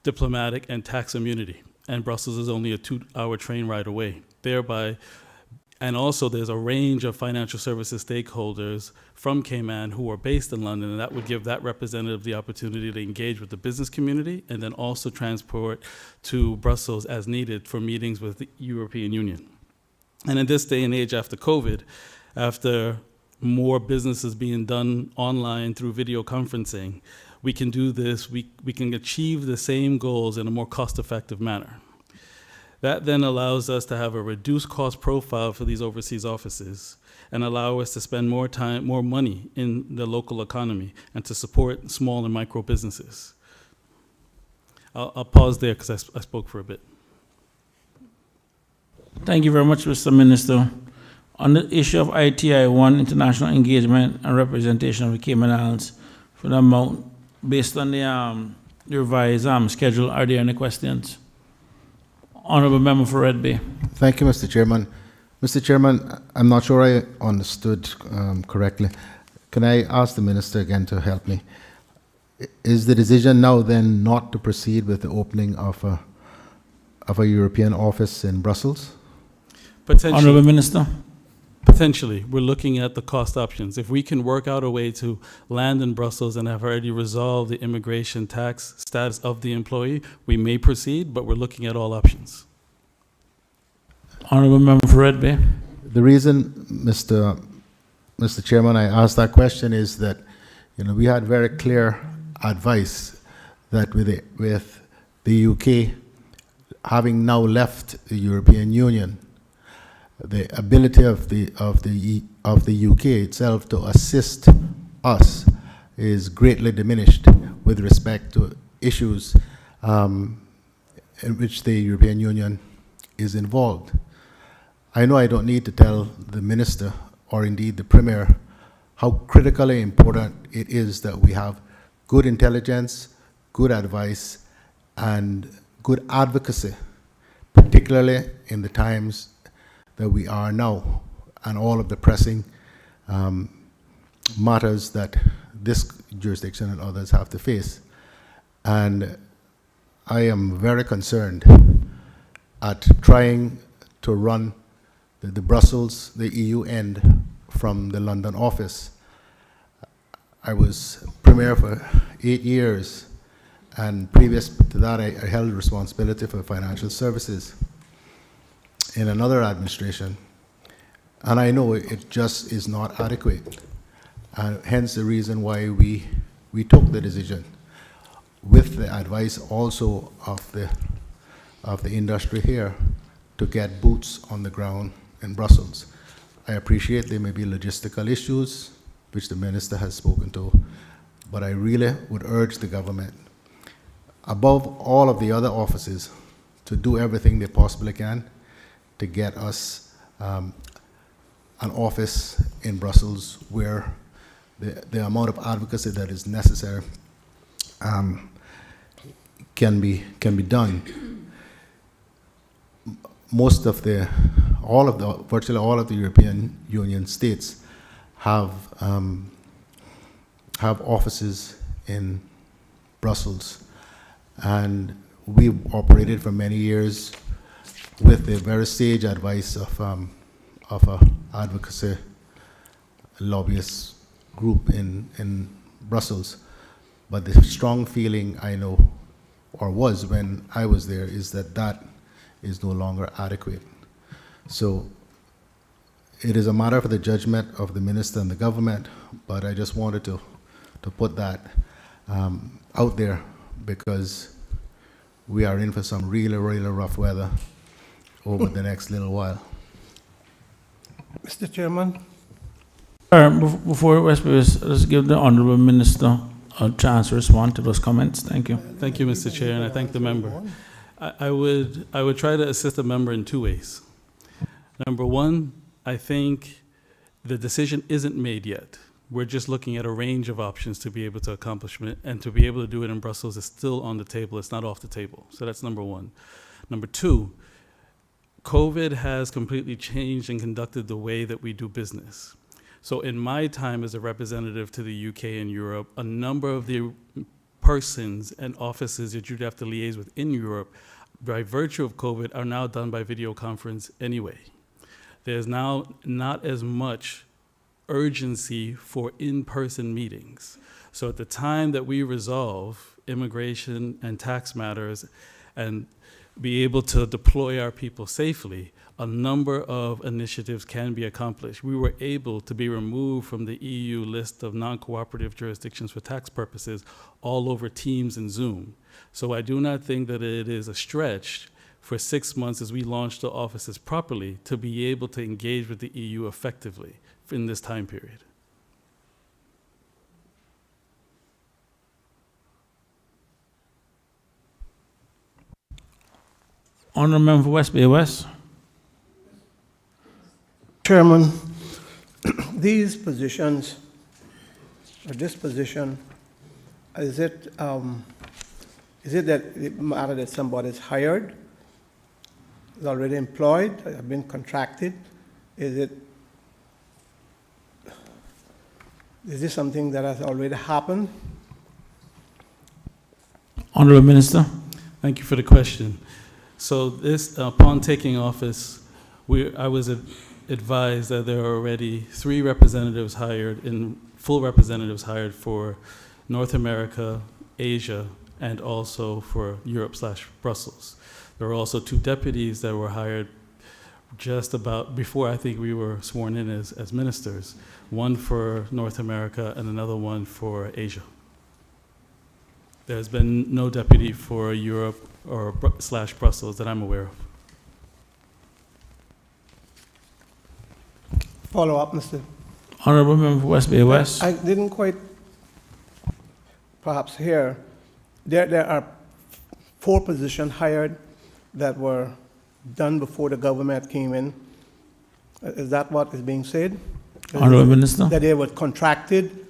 diplomatic and tax immunity, and Brussels is only a 2-hour train ride away. Thereby, and also there's a range of financial services stakeholders from Cayman who are based in London, and that would give that representative the opportunity to engage with the business community and then also transport to Brussels as needed for meetings with the European Union. And in this day and age after COVID, after more businesses being done online through video conferencing, we can do this, we can achieve the same goals in a more cost-effective manner. That then allows us to have a reduced cost profile for these overseas offices and allow us to spend more time, more money in the local economy and to support small and micro businesses. I'll pause there because I spoke for a bit. Thank you very much, Mr. Minister. On the issue of ITI-1, international engagement and representation of the Cayman Islands, for the amount, based on the revised schedule, are there any questions? Honourable Member for Red Bay. Thank you, Mr. Chairman. Mr. Chairman, I'm not sure I understood correctly. Can I ask the Minister again to help me? Is the decision now then not to proceed with the opening of a European office in Brussels? Potentially. Honourable Minister. Potentially, we're looking at the cost options. If we can work out a way to land in Brussels and have already resolved the immigration tax status of the employee, we may proceed, but we're looking at all options. Honourable Member for Red Bay. The reason, Mr. Chairman, I asked that question is that, we had very clear advice that with the UK having now left the European Union, the ability of the UK itself to assist us is greatly diminished with respect to issues in which the European Union is involved. I know I don't need to tell the Minister or indeed the Premier how critically important it is that we have good intelligence, good advice, and good advocacy, particularly in the times that we are now, and all of the pressing matters that this jurisdiction and others have to face. And I am very concerned at trying to run the Brussels, the EU end from the London office. I was Premier for 8 years, and previous to that I held responsibility for financial services in another administration, and I know it just is not adequate, and hence the reason why we took the decision, with the advice also of the industry here, to get boots on the ground in Brussels. I appreciate there may be logistical issues, which the Minister has spoken to, but I really would urge the government, above all of the other offices, to do everything they possibly can to get us an office in Brussels where the amount of advocacy that is necessary can be done. Virtually all of the European Union states have offices in Brussels, and we've operated for many years with the very sage advice of a advocacy lobbyist group in Brussels. But the strong feeling I know, or was when I was there, is that that is no longer adequate. So it is a matter for the judgment of the minister and the government, but I just wanted to put that out there because we are in for some really, really rough weather over the next little while. Mr. Chairman, Before let's give the Honourable Minister a chance to respond to those comments. Thank you. Thank you, Mr. Chair, and I thank the member. I would try to assist the member in two ways. Number one, I think the decision isn't made yet. We're just looking at a range of options to be able to accomplish it, and to be able to do it in Brussels is still on the table. It's not off the table. So that's number one. Number two, COVID has completely changed and conducted the way that we do business. So in my time as a representative to the UK and Europe, a number of the persons and offices that you'd have to liaise with in Europe, by virtue of COVID, are now done by video conference anyway. There's now not as much urgency for in-person meetings. So at the time that we resolve immigration and tax matters and be able to deploy our people safely, a number of initiatives can be accomplished. We were able to be removed from the EU list of non-cooperative jurisdictions for tax purposes all over Teams and Zoom. So I do not think that it is a stretch for 6 months as we launch the offices properly to be able to engage with the EU effectively in this time period. Honourable Member for West Bay West. Chairman, these positions, or this position, is it that it matter that somebody is hired, is already employed, have been contracted? Is this something that has already happened? Honourable Minister. Thank you for the question. So this, upon taking office, I was advised that there are already 3 representatives hired, full representatives hired for North America, Asia, and also for Europe/Brussels. There were also 2 deputies that were hired just about before I think we were sworn in as ministers, one for North America and another one for Asia. There's been no deputy for Europe or /Brussels that I'm aware of. Follow up, Mr. Honourable Member for West Bay West. I didn't quite perhaps hear. There are 4 positions hired that were done before the government came in. Is that what is being said? Honourable Minister. That they were contracted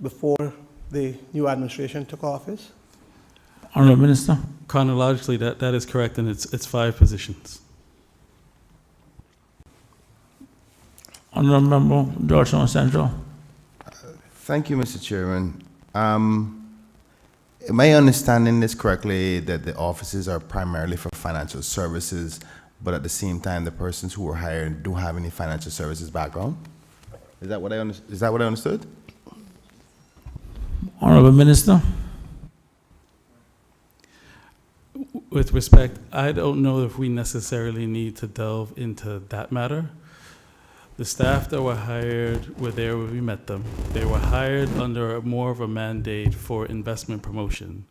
before the new administration took office? Honourable Minister. Chronologically, that is correct, and it's 5 positions. Honourable Member Georgetown Central. Thank you, Mr. Chairman. Am I understanding this correctly, that the offices are primarily for financial services, but at the same time, the persons who were hired don't have any financial services background? Is that what I understood? Honourable Minister. With respect, I don't know if we necessarily need to delve into that matter. The staff that were hired were there when we met them. They were hired under more of a mandate for investment promotion,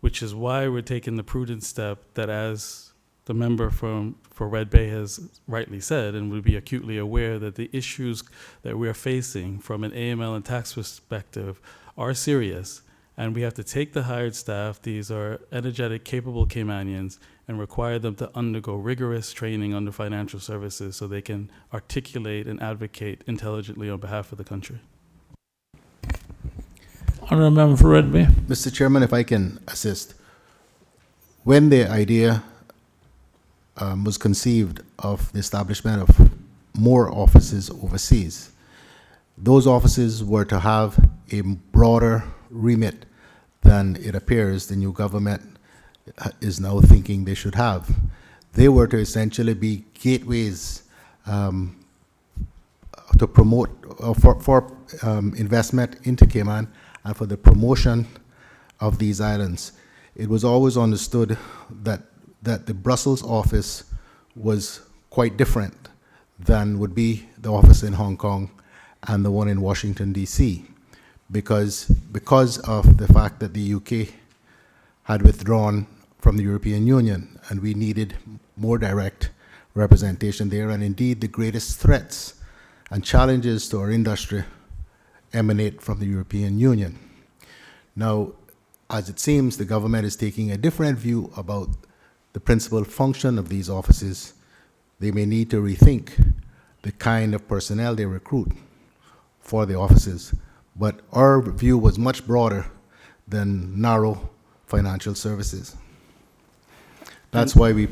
which is why we're taking the prudent step that, as the member for Red Bay has rightly said, and would be acutely aware, that the issues that we're facing from an AML and tax perspective are serious, and we have to take the hired staff, these are energetic, capable Caymanians, and require them to undergo rigorous training under financial services so they can articulate and advocate intelligently on behalf of the country. Honourable Member for Red Bay. Mr. Chairman, if I can assist. When the idea was conceived of the establishment of more offices overseas, those offices were to have a broader remit than it appears the new government is now thinking they should have. They were to essentially be gateways to promote for investment into Cayman and for the promotion of these islands. It was always understood that the Brussels office was quite different than would be the office in Hong Kong and the one in Washington, D.C., because of the fact that the UK had withdrawn from the European Union, and we needed more direct representation there. And indeed, the greatest threats and challenges to our industry emanate from the European Union. Now, as it seems, the government is taking a different view about the principal function of these offices. They may need to rethink the kind of personnel they recruit for the offices. But our view was much broader than narrow financial services. That's why we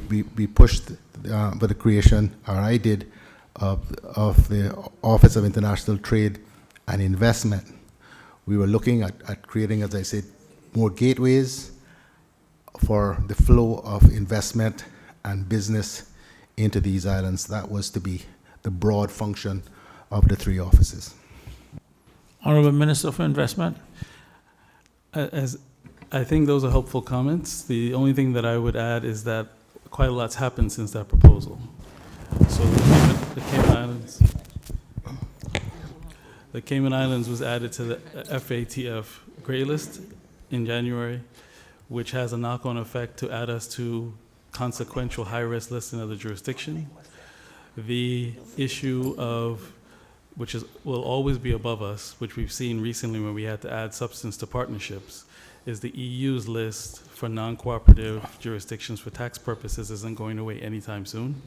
pushed for the creation, or I did, of the Office of International Trade and Investment. We were looking at creating, as I said, more gateways for the flow of investment and business into these islands. That was to be the broad function of the three offices. Honorable Minister for Investment. As I think those are helpful comments. The only thing that I would add is that quite a lot's happened since that proposal. So the Cayman Islands was added to the FATF gray list in January, which has a knock-on effect to add us to consequential high-risk list in other jurisdiction. The issue of, which will always be above us, which we've seen recently when we had to add substance to partnerships, is the EU's list for non-cooperative jurisdictions for tax purposes isn't going away anytime soon.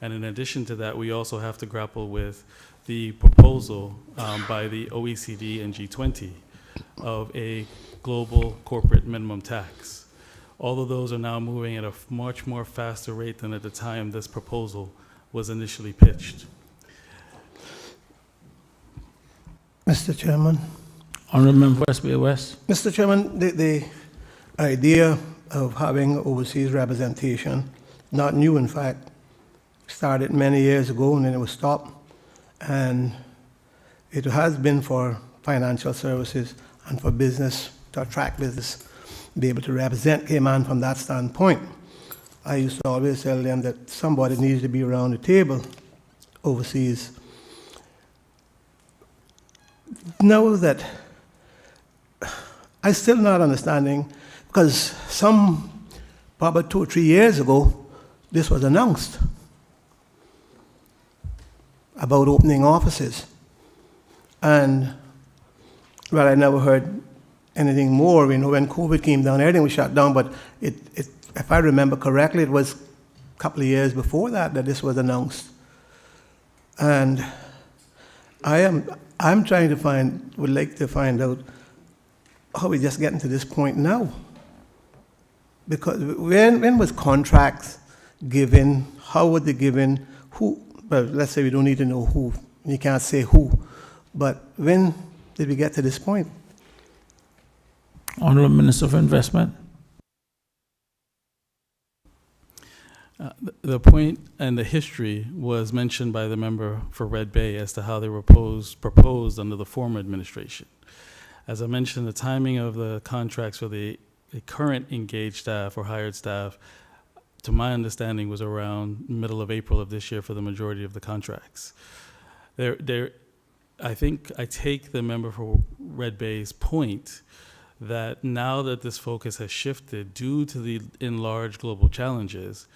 And in addition to that, we also have to grapple with the proposal by the OECD and G20 of a global corporate minimum tax. All of those are now moving at a much more faster rate than at the time this proposal was initially pitched. Mr. Chairman. Honorable Member West Bay West. Mr. Chairman, the idea of having overseas representation, not new in fact, started many years ago and then it was stopped. And it has been for financial services and for business, to attract business, be able to represent Cayman from that standpoint. I used to always tell them that somebody needs to be around the table overseas. Now that I'm still not understanding, because probably 2 or 3 years ago, this was announced about opening offices. And, well, I never heard anything more. You know, when COVID came down, everything was shut down, but if I remember correctly, it was a couple of years before that this was announced. And I'm trying to would like to find out how we just getting to this point now. Because when was contracts given? How were they given? Who? Well, let's say we don't need to know who. You can't say who. But when did we get to this point? Honorable Minister for Investment. The point and the history was mentioned by the member for Red Bay as to how they were proposed under the former administration. As I mentioned, the timing of the contracts for the current engaged staff or hired staff, to my understanding, was around middle of April of this year for the majority of the contracts. I think I take the member for Red Bay's point that now that this focus has shifted due to the enlarged global challenges,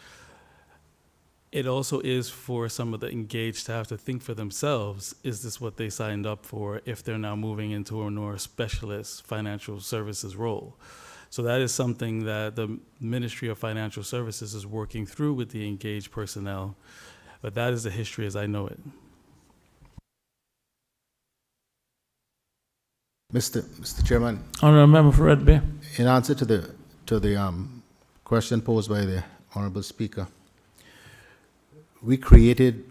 it also is for some of the engaged staff to think for themselves, is this what they signed up for if they're now moving into a more specialist financial services role? So that is something that the Ministry of Financial Services is working through with the engaged personnel, but that is the history as I know it. Mr. Chairman, Honorable Member for Red Bay. in answer to the question posed by the Honorable Speaker, we created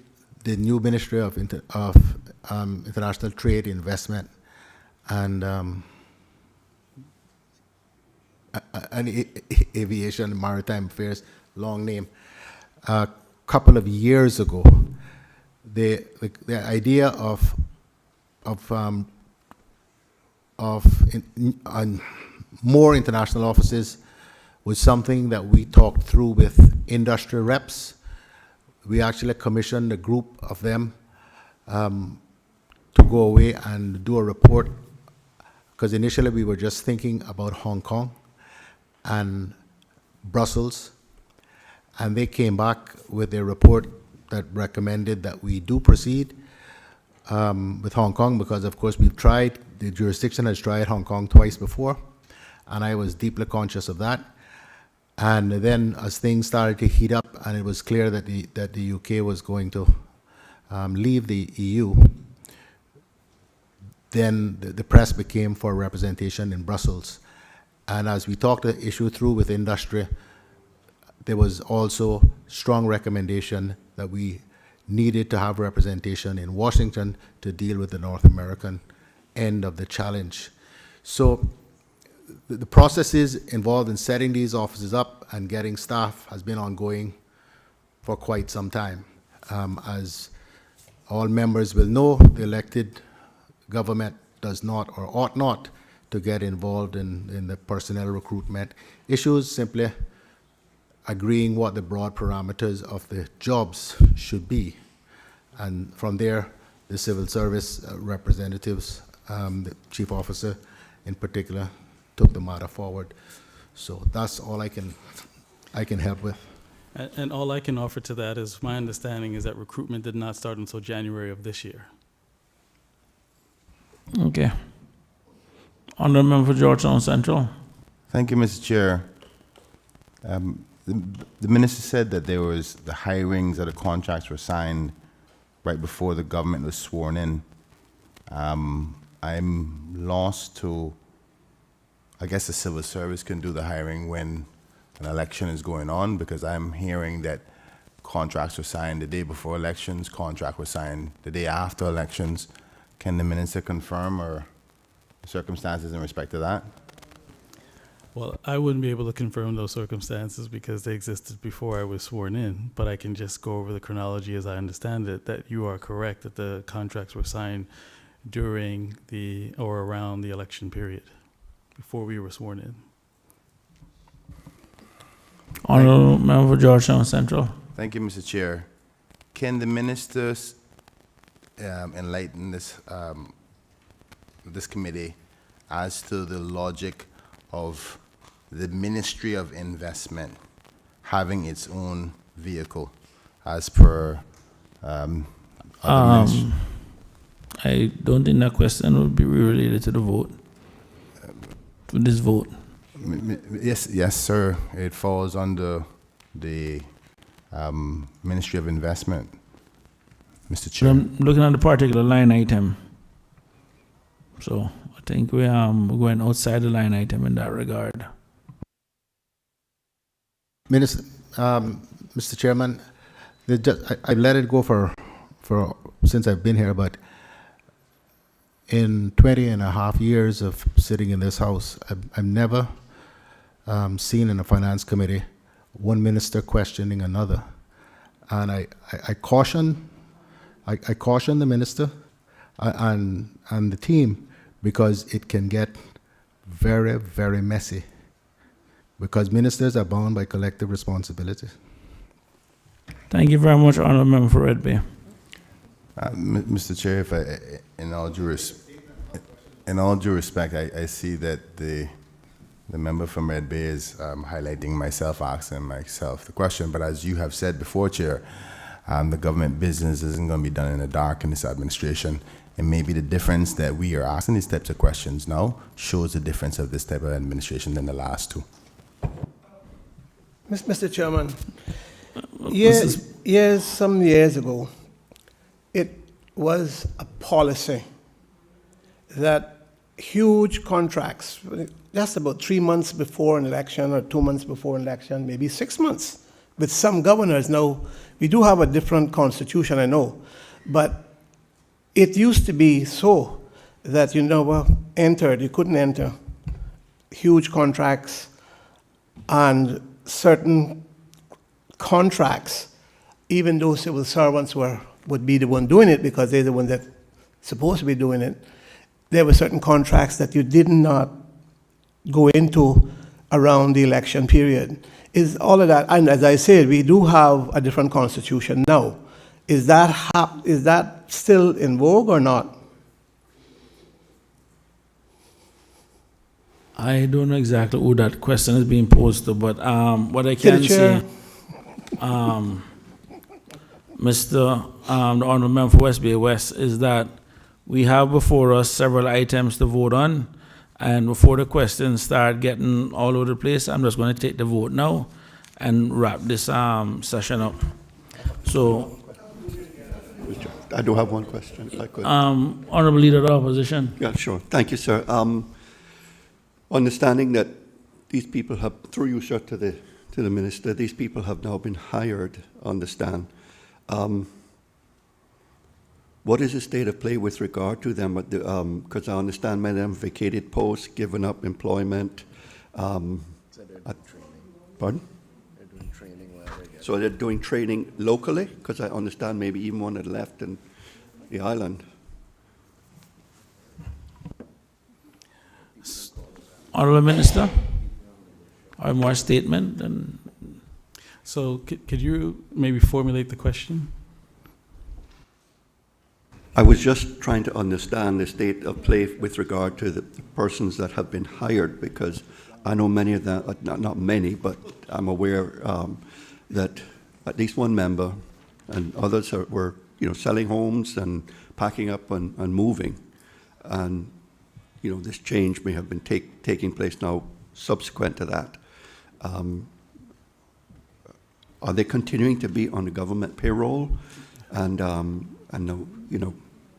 the new Ministry of International Trade, Investment, and Aviation and Maritime Affairs, long name, a couple of years ago. the idea of more international offices was something that we talked through with industry reps. We actually commissioned a group of them to go away and do a report, because initially we were just thinking about Hong Kong and Brussels, and they came back with a report that recommended that we do proceed with Hong Kong, because of course we've tried, the jurisdiction has tried Hong Kong twice before, and I was deeply conscious of that. And then as things started to heat up and it was clear that the UK was going to leave the EU, then the press became for representation in Brussels. And as we talked the issue through with industry, there was also strong recommendation that we needed to have representation in Washington to deal with the North American end of the challenge. So the processes involved in setting these offices up and getting staff has been ongoing for quite some time. As all members will know, the elected government does not or ought not to get involved in the personnel recruitment issues, simply agreeing what the broad parameters of the jobs should be. And from there, the civil service representatives, the chief officer in particular, took the matter forward. So that's all I can help with. And all I can offer to that is my understanding is that recruitment did not start until January of this year. Okay. Honourable Member for Georgetown Central. Thank you, Mr. Chair. The minister said that there was the hirings of the contracts were signed right before the government was sworn in. I'm lost to, I guess the civil service can do the hiring when an election is going on, because I'm hearing that contracts were signed the day before elections, contracts were signed the day after elections. Can the minister confirm or circumstances in respect to that? Well, I wouldn't be able to confirm those circumstances because they existed before I was sworn in, but I can just go over the chronology as I understand it, that you are correct that the contracts were signed during the or around the election period, before we were sworn in. Honourable Member for Georgetown Central. Thank you, Mr. Chair. Can the ministers enlighten this this committee as to the logic of the Ministry of Investment having its own vehicle as per other ministries? I don't think that question would be related to the vote, to this vote. Yes, sir. It falls under the Ministry of Investment, Mr. Chair. I'm looking at the particular line item. So I think we're going outside the line item in that regard. Minister, Mr. Chairman, I've let it go for since I've been here, but in 20 and a half years of sitting in this House, I've never seen in a finance committee one minister questioning another. And I caution the minister and the team, because it can get very, very messy, because ministers are bound by collective responsibility. Thank you very much, Honourable Member for Red Bay. Mr. Chair, if in all due respect, I see that the member from Red Bay is highlighting myself, asking myself the question. But as you have said before, Chair, the government business isn't going to be done in the dark in this administration. And maybe the difference that we are asking these types of questions now shows the difference of this type of administration than the last two. Mr. Chairman, some years ago, it was a policy that huge contracts, just about 3 months before an election or 2 months before an election, maybe 6 months, with some governors. Now, we do have a different constitution, I know, but it used to be so that you couldn't enter huge contracts, and certain contracts, even though civil servants were would be the one doing it because they're the ones that supposed to be doing it, there were certain contracts that you did not go into around the election period. Is all of that, and as I said, we do have a different constitution now. Is that still in vogue or not? I don't know exactly who that question is being posed to, but what I can say, the Honourable Member for West Bay West, is that we have before us several items to vote on, and before the questions start getting all over the place, I'm just going to take the vote now and wrap this session up. So, I do have one question, if I could. Honourable Leader of the Opposition. Yeah, sure. Thank you, sir. Understanding that these people have, through you, sir, to the Minister, these people have now been hired, understand. What is the state of play with regard to them? Because I understand many of them vacated posts, given up employment. Pardon? They're doing training while they get. So they're doing training locally? Because I understand maybe even one had left in the island. Honourable Minister, or more statement? And So could you maybe formulate the question? I was just trying to understand the state of play with regard to the persons that have been hired, because I know many of them, not many, but I'm aware that at least one member and others were, selling homes and packing up and moving. And, this change may have been taking place now subsequent to that. Are they continuing to be on the government payroll? And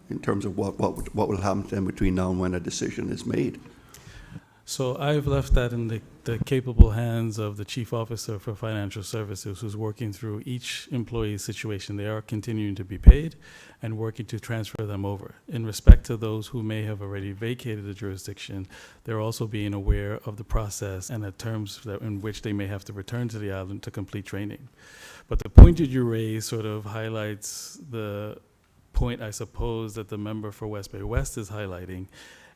in terms of what will happen to them between now and when a decision is made? So I've left that in the capable hands of the Chief Officer for Financial Services, who's working through each employee's situation. They are continuing to be paid and working to transfer them over. In respect to those who may have already vacated the jurisdiction, they're also being aware of the process and the terms in which they may have to return to the island to complete training. But the point that you raised sort of highlights the point, I suppose, that the member for West Bay West is highlighting,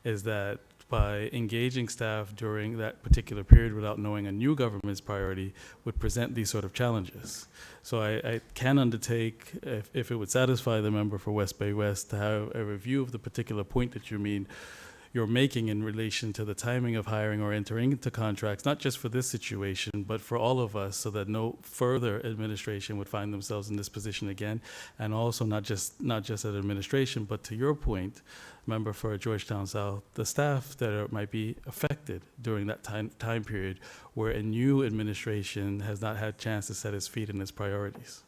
is that by engaging staff during that particular period without knowing a new government's priority would present these sort of challenges. So I can undertake, if it would satisfy the member for West Bay West, to have a review of the particular point that you're making in relation to the timing of hiring or entering into contracts, not just for this situation, but for all of us, so that no further administration would find themselves in this position again, and also not just at administration, but to your point, member for Georgetown South, the staff that might be affected during that time period where a new administration has not had a chance to set its feet in its priorities.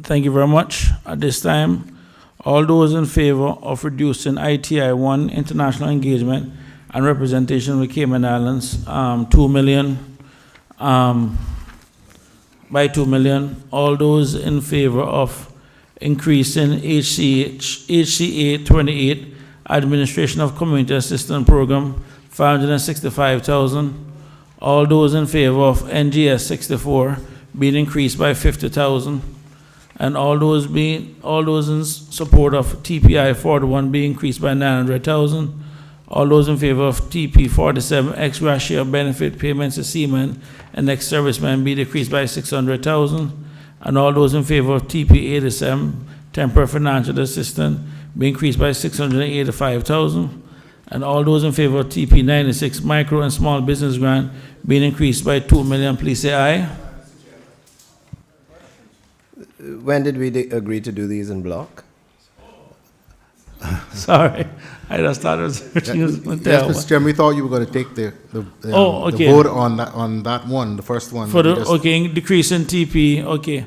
thank you very much. At this time, all those in favor of reducing ITI 1 international engagement and representation with Cayman Islands 2 million by 2 million. All those in favor of increasing HCA 28 Administration of Community Assistance Program 565,000. All those in favor of NGS 64 being increased by 50,000. And all those in support of TPI 41 being increased by 900,000. All those in favor of TP 47 ex gratia benefit payments to seamen and ex servicemen be decreased by 600,000. And all those in favor of TP 87 temporary financial assistance be increased by 685,000. And all those in favor of TP 96 micro and small business grant being increased by 2 million, please say aye. When did we agree to do these in block? Sorry, I just started searching. Yes, Mr. Chairman, we thought you were going to take the vote on that one, the first one. For decrease in TP, okay.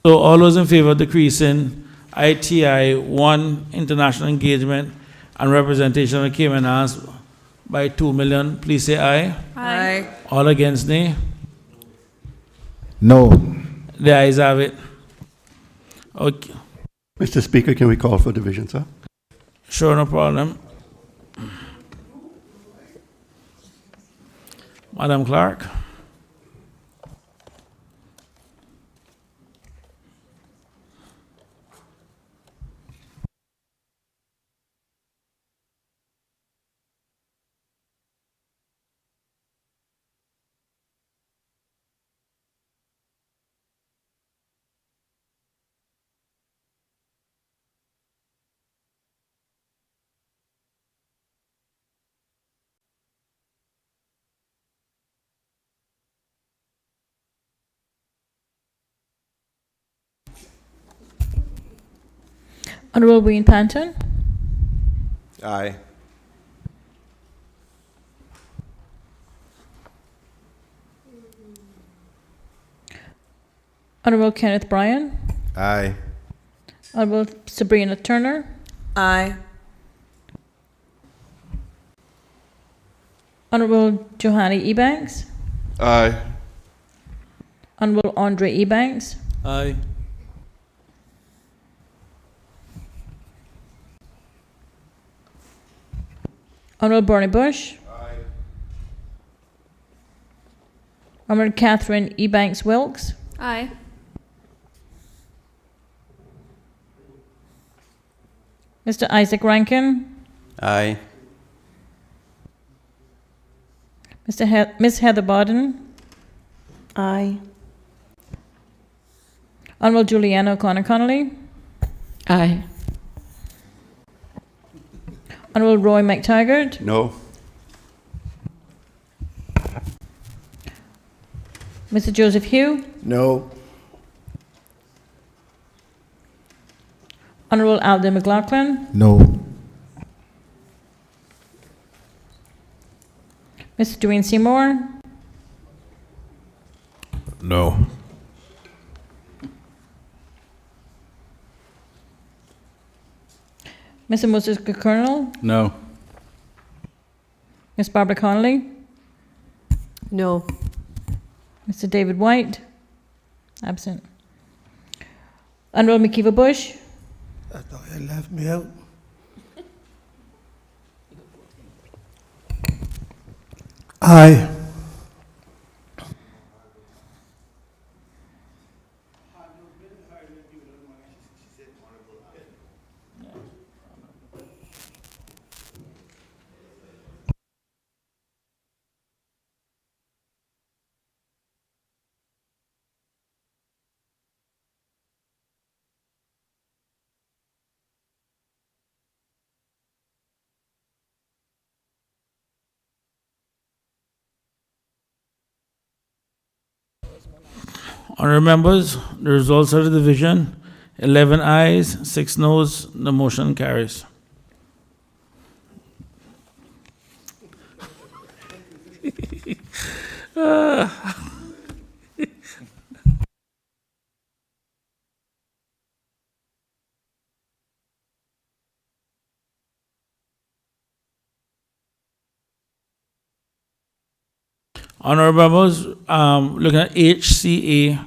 So all those in favor of decreasing ITI 1 international engagement and representation of the Cayman Islands by 2 million, please say aye. Aye. All against, nay? No. The ayes have it. Okay. Mr. Speaker, can we call for division, sir? Sure, no problem. Madam Clerk. Honorable Wayne Panton. Aye. Honorable Kenneth Bryan. Aye. Honorable Sabrina Turner. Aye. Honorable Johanny Ebanks. Aye. Honorable Andre Ebanks. Aye. Honorable Bernie Bush. Aye. Honorable Catherine Ebanks Wilkes. Aye. Mr. Isaac Rankin. Aye. Miss Heather Bodden. Aye. Honorable Juliana O'Connor Connolly. Aye. Honorable Roy McTaggart. No. Mr. Joseph Hugh. No. Honorable Alden McLaughlin. No. Mr. Dwayne Seymour. No. Mr. Moses Colonel. No. Miss Barbara Connolly. No. Mr. David White. Absent. Honorable McKeever Bush. I thought you left me out. Aye. Honourable members, the results of the division, 11 ayes, 6 noes, the motion carries. Honourable members, looking at HCA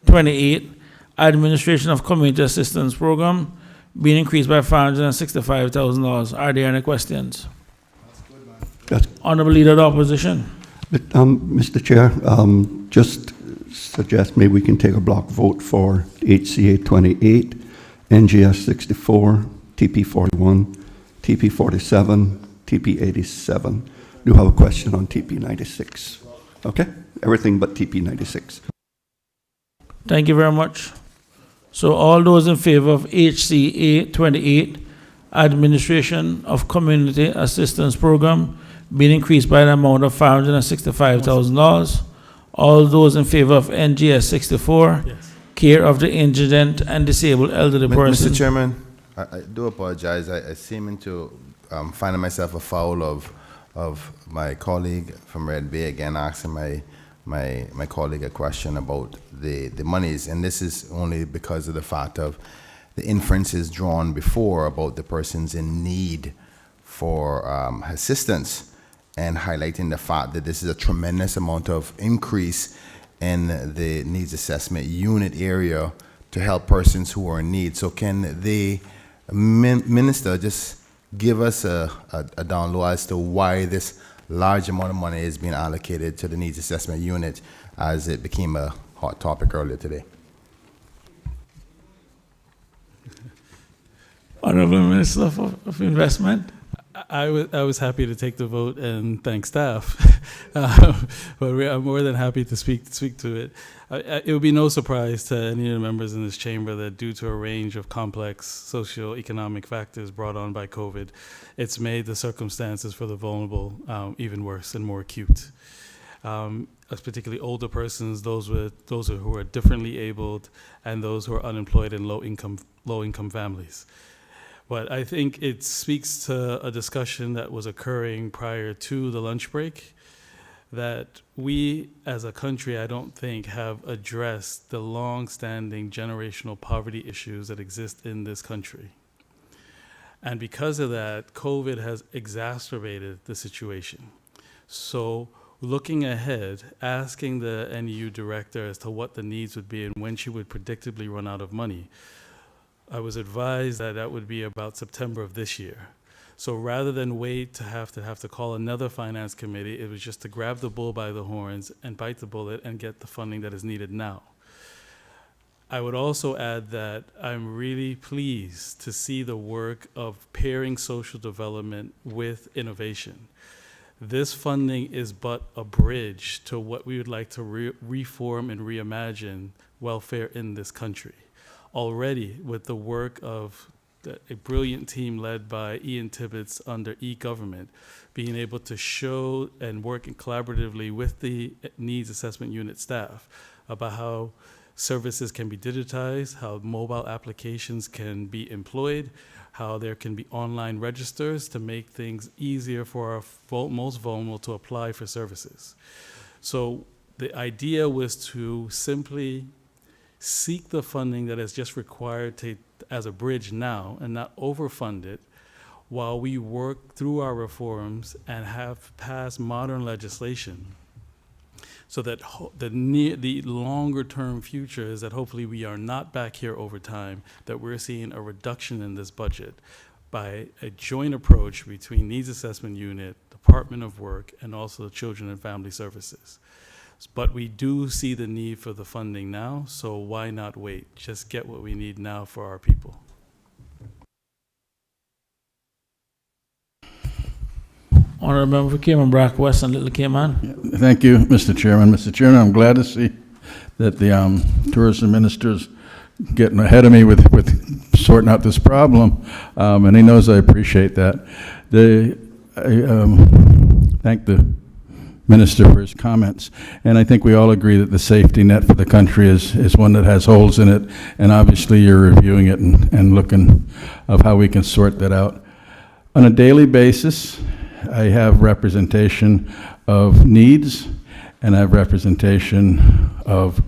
28, Administration of Community Assistance Program, being increased by $565,000. Are there any questions? That's, Honourable Leader of the Opposition. but, Mr. Chair, just suggest maybe we can take a block vote for HCA 28, NGS 64, TP 41, TP 47, TP 87. Do have a question on TP 96. Okay? Everything but TP 96. Thank you very much. So all those in favor of HCA 28, Administration of Community Assistance Program, being increased by an amount of $565,000. All those in favor of NGS 64, Yes. care of the indigent and disabled elderly person. Mr. Chairman, I do apologize. I seem to finding myself afoul of my colleague from Red Bay again asking my colleague a question about the monies, and this is only because of the fact of the inferences drawn before about the persons in need for assistance, and highlighting the fact that this is a tremendous amount of increase in the needs assessment unit area to help persons who are in need. So can the minister just give us a download as to why this large amount of money is being allocated to the needs assessment unit, as it became a hot topic earlier today? Honorable Minister of Investment. I was happy to take the vote and thank staff, but I'm more than happy to speak to it. It would be no surprise to any of the members in this chamber that due to a range of complex socio-economic factors brought on by COVID, it's made the circumstances for the vulnerable even worse and more acute. As particularly older persons, those who are differently abled, and those who are unemployed in low-income families. But I think it speaks to a discussion that was occurring prior to the lunch break, that we as a country, I don't think, have addressed the long-standing generational poverty issues that exist in this country. And because of that, COVID has exacerbated the situation. So looking ahead, asking the NEU director as to what the needs would be and when she would predictably run out of money, I was advised that that would be about September of this year. So rather than wait to have to call another finance committee, it was just to grab the bull by the horns and bite the bullet and get the funding that is needed now. I would also add that I'm really pleased to see the work of pairing social development with innovation. This funding is but a bridge to what we would like to reform and reimagine welfare in this country. Already, with the work of a brilliant team led by Ian Tibbetts under e-government, being able to show and work collaboratively with the needs assessment unit staff about how services can be digitized, how mobile applications can be employed, how there can be online registers to make things easier for our most vulnerable to apply for services. So the idea was to simply seek the funding that is just required as a bridge now and not overfund it while we work through our reforms and have passed modern legislation, so that the longer term future is that hopefully we are not back here over time, that we're seeing a reduction in this budget by a joint approach between Needs Assessment Unit, Department of Work, and also the Children and Family Services. But we do see the need for the funding now, so why not wait? Just get what we need now for our people. Honorable Member for Cayman, Brack West and Little Cayman. Thank you, Mr. Chairman. Mr. Chairman, I'm glad to see that the tourism minister's getting ahead of me with sorting out this problem, and he knows I appreciate that. I thank the Minister for his comments, and I think we all agree that the safety net for the country is one that has holes in it, and obviously you're reviewing it and looking of how we can sort that out. On a daily basis, I have representation of needs, and I have representation of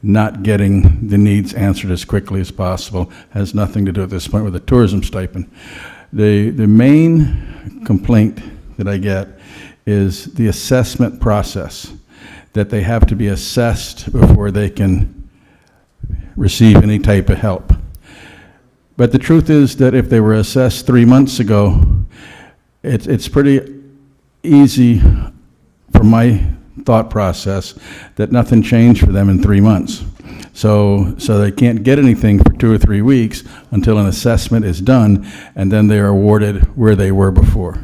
not getting the needs answered as quickly as possible. Has nothing to do at this point with the tourism stipend. The main complaint that I get is the assessment process, that they have to be assessed before they can receive any type of help. But the truth is that if they were assessed 3 months ago, it's pretty easy from my thought process that nothing changed for them in 3 months. So they can't get anything for 2 or 3 weeks until an assessment is done, and then they are awarded where they were before.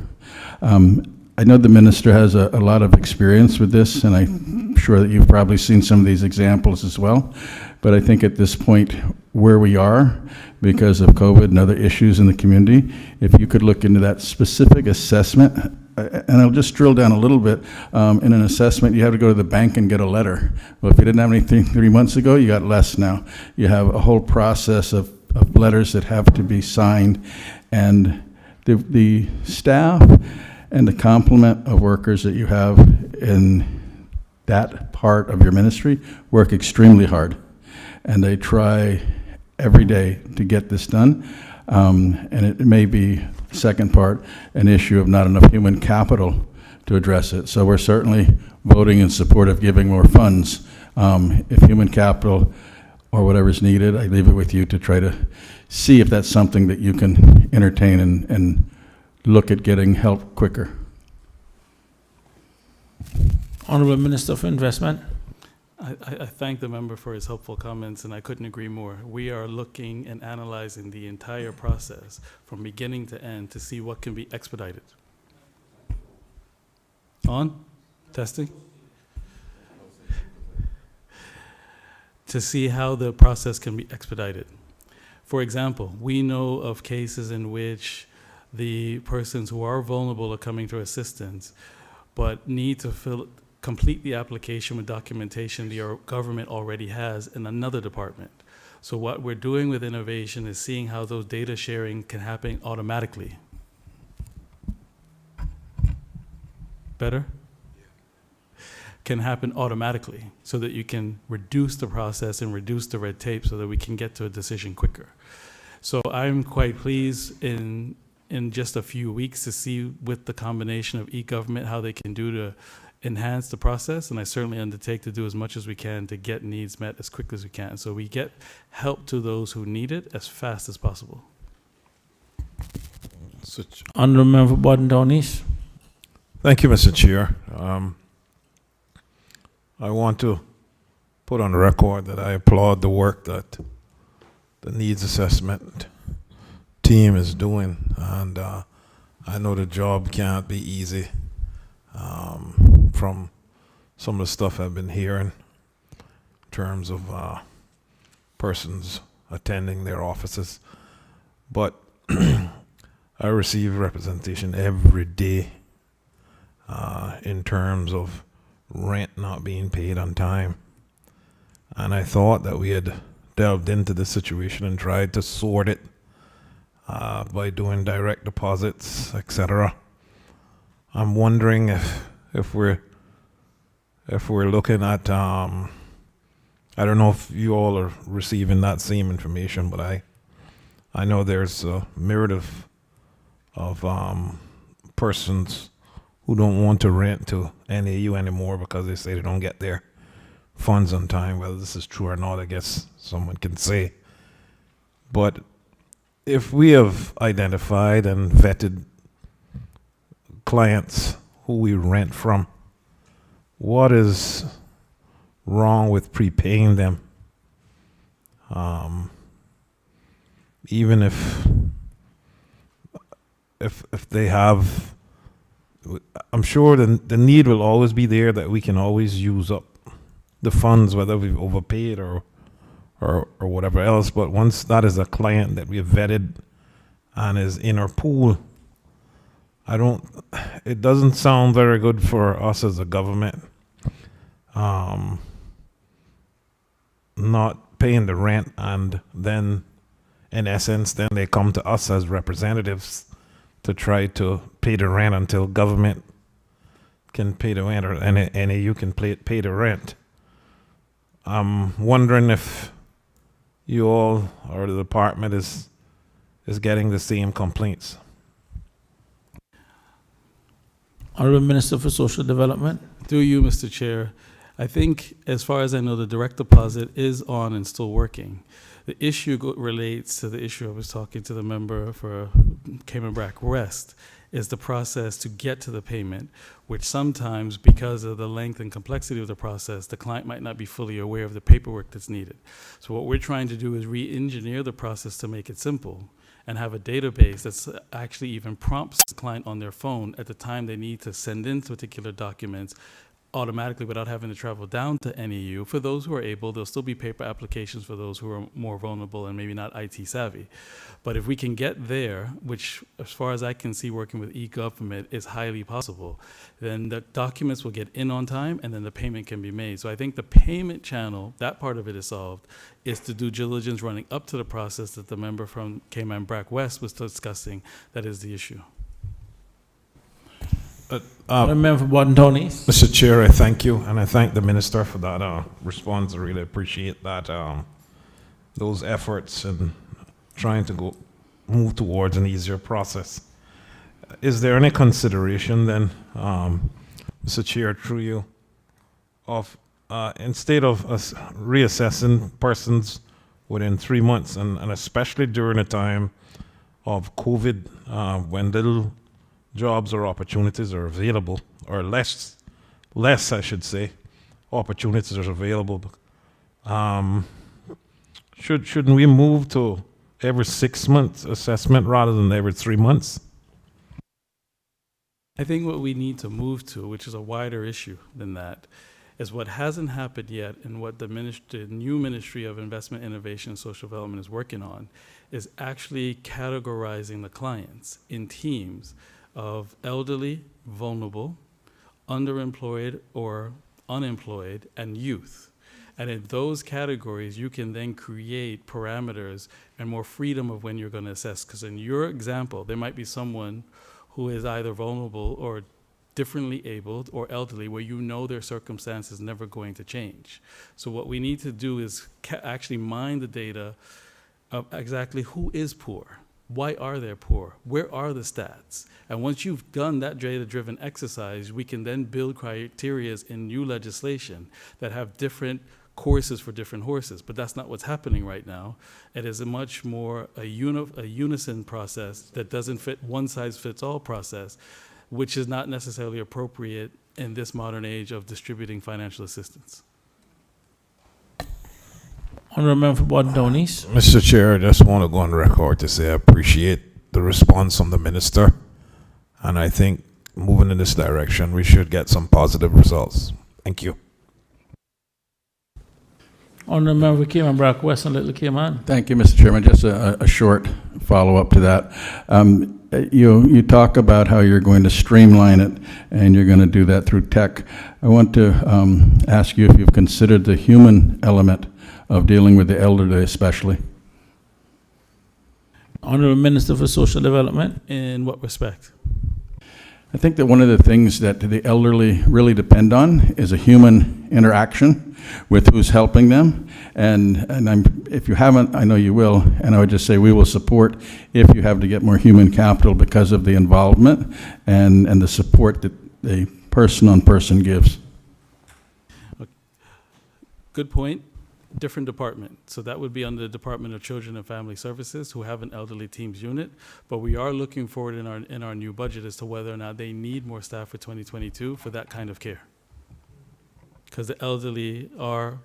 I know the minister has a lot of experience with this, and I'm sure that you've probably seen some of these examples as well. But I think at this point, where we are, because of COVID and other issues in the community, if you could look into that specific assessment, and I'll just drill down a little bit. In an assessment, you have to go to the bank and get a letter. Well, if you didn't have anything 3 months ago, you got less now. You have a whole process of letters that have to be signed, and the staff and the complement of workers that you have in that part of your ministry work extremely hard, and they try every day to get this done. And it may be, second part, an issue of not enough human capital to address it. So we're certainly voting in support of giving more funds. If human capital or whatever's needed, I leave it with you to try to see if that's something that you can entertain and look at getting help quicker. Honorable Minister for Investment. I thank the member for his helpful comments, and I couldn't agree more. We are looking and analyzing the entire process from beginning to end to see what can be expedited. On? Testing? To see how the process can be expedited. For example, we know of cases in which the persons who are vulnerable are coming to assistance, but need to complete the application with documentation the government already has in another department. So what we're doing with innovation is seeing how those data sharing can happen automatically. Better? Can happen automatically so that you can reduce the process and reduce the red tape so that we can get to a decision quicker. So I'm quite pleased in just a few weeks to see with the combination of e-government how they can do to enhance the process, and I certainly undertake to do as much as we can to get needs met as quickly as we can, so we get help to those who need it as fast as possible. Honorable Member Borden East. Thank you, Mr. Chair. I want to put on record that I applaud the work that the needs assessment team is doing, and I know the job can't be easy. From some of the stuff I've been hearing in terms of persons attending their offices. But I receive representation every day in terms of rent not being paid on time. And I thought that we had delved into this situation and tried to sort it by doing direct deposits, etc. I'm wondering if we're looking at I don't know if you all are receiving that same information, but I know there's a myriad of persons who don't want to rent to NAU anymore because they say they don't get their funds on time. Whether this is true or not, I guess someone can say. But if we have identified and vetted clients who we rent from, what is wrong with prepaying them? Even if they have, I'm sure the need will always be there that we can always use up the funds, whether we've overpaid or whatever else. But once that is a client that we have vetted and is in our pool, it doesn't sound very good for us as a government, not paying the rent, and then in essence then they come to us as representatives to try to pay the rent until government can pay the rent or NAU can pay the rent. I'm wondering if you all or the department is getting the same complaints. Honorable Minister for Social Development. Through you, Mr. Chair, I think, as far as I know, the direct deposit is on and still working. The issue relates to the issue I was talking to the member for Cayman Brac West, is the process to get to the payment, which sometimes, because of the length and complexity of the process, the client might not be fully aware of the paperwork that's needed. So what we're trying to do is re-engineer the process to make it simple and have a database that's actually even prompts the client on their phone at the time they need to send in particular documents automatically without having to travel down to NAU. For those who are able, there'll still be paper applications for those who are more vulnerable and maybe not IT savvy. But if we can get there, which as far as I can see working with e-government is highly possible, then the documents will get in on time and then the payment can be made. So I think the payment channel, that part of it is solved, is to due diligence running up to the process that the member from Cayman Brac West was discussing. That is the issue. Member for Borden East. Mr. Chair, I thank you, and I thank the minister for that response. I really appreciate that those efforts in trying to move towards an easier process. Is there any consideration then, Mr. Chair, through you, of instead of us reassessing persons within 3 months, and especially during a time of COVID, when little jobs or opportunities are available, or less, I should say, opportunities are available. Shouldn't we move to every 6 months assessment rather than every 3 months? I think what we need to move to, which is a wider issue than that, is what hasn't happened yet and what the new Ministry of Investment, Innovation, and Social Development is working on, is actually categorizing the clients in teams of elderly, vulnerable, underemployed or unemployed, and youth. And in those categories, you can then create parameters and more freedom of when you're going to assess. Because in your example, there might be someone who is either vulnerable or differently abled or elderly, where you know their circumstance is never going to change. So what we need to do is actually mine the data of exactly who is poor, why are they poor, where are the stats? And once you've done that data-driven exercise, we can then build criteria in new legislation that have different courses for different horses. But that's not what's happening right now. It is a much more a unison process that doesn't fit one-size-fits-all process, which is not necessarily appropriate in this modern age of distributing financial assistance. Honorable Member for Borden Down East. Mr. Chair, I just want to go on record to say I appreciate the response from the minister, and I think moving in this direction, we should get some positive results. Thank you. Honorable Member for Cayman Brac West and Little Cayman. Thank you, Mr. Chairman. Just a short follow-up to that. You talk about how you're going to streamline it, and you're going to do that through tech. I want to ask you if you've considered the human element of dealing with the elderly especially. Honorable Minister for Social Development. In what respect? I think that one of the things that the elderly really depend on is a human interaction with who's helping them. And if you haven't, I know you will, and I would just say we will support if you have to get more human capital because of the involvement and the support that the person-on-person gives. Good point. Different department. So that would be under the Department of Children and Family Services, who have an elderly teams unit. But we are looking forward in our new budget as to whether or not they need more staff for 2022 for that kind of care. Because the elderly are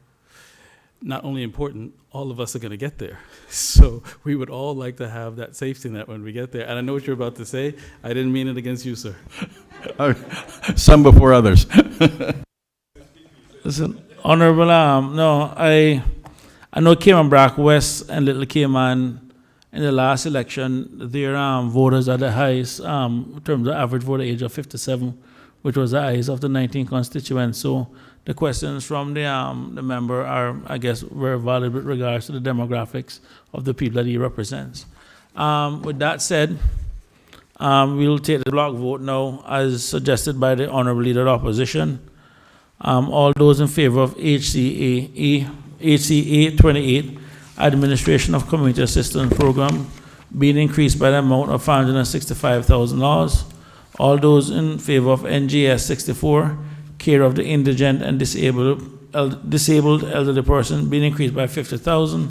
not only important, all of us are going to get there. So we would all like to have that safety net when we get there. And I know what you're about to say. I didn't mean it against you, sir. Some before others. Listen, Honorable, no, I know Cayman Brac West and Little Cayman in the last election, their voters are the highest in terms of average voter age of 57, which was the highest of the 19 constituents. So the questions from the member are, I guess, very valid with regards to the demographics of the people that he represents. With that said, we'll take the block vote now as suggested by the Honorable Leader of the Opposition. All those in favor of HCA 28, Administration of Community Assistance Program, being increased by the amount of $565,000. All those in favor of NGS 64, care of the indigent and disabled elderly person, being increased by $50,000.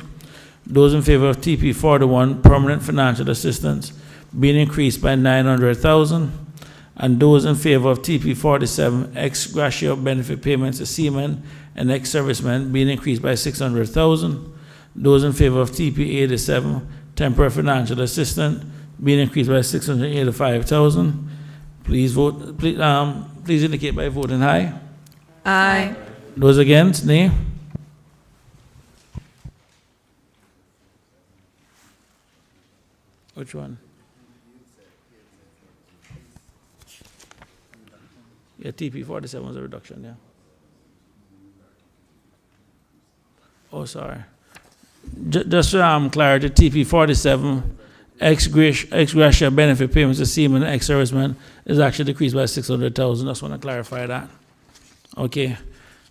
Those in favor of TP 41, permanent financial assistance, being increased by $900,000. And those in favor of TP 47, ex gratia benefit payments to seamen and ex-servicemen, being increased by $600,000. Those in favor of TP 87, temporary financial assistance, being increased by $685,000. Please vote. Please indicate by voting aye. Aye. Those against, nay. Which one? Yeah, TP 47 was a reduction, yeah. Oh, sorry. Just for clarity, TP 47, ex gratia benefit payments to seamen and ex-servicemen is actually decreased by $600,000. Just want to clarify that. Okay.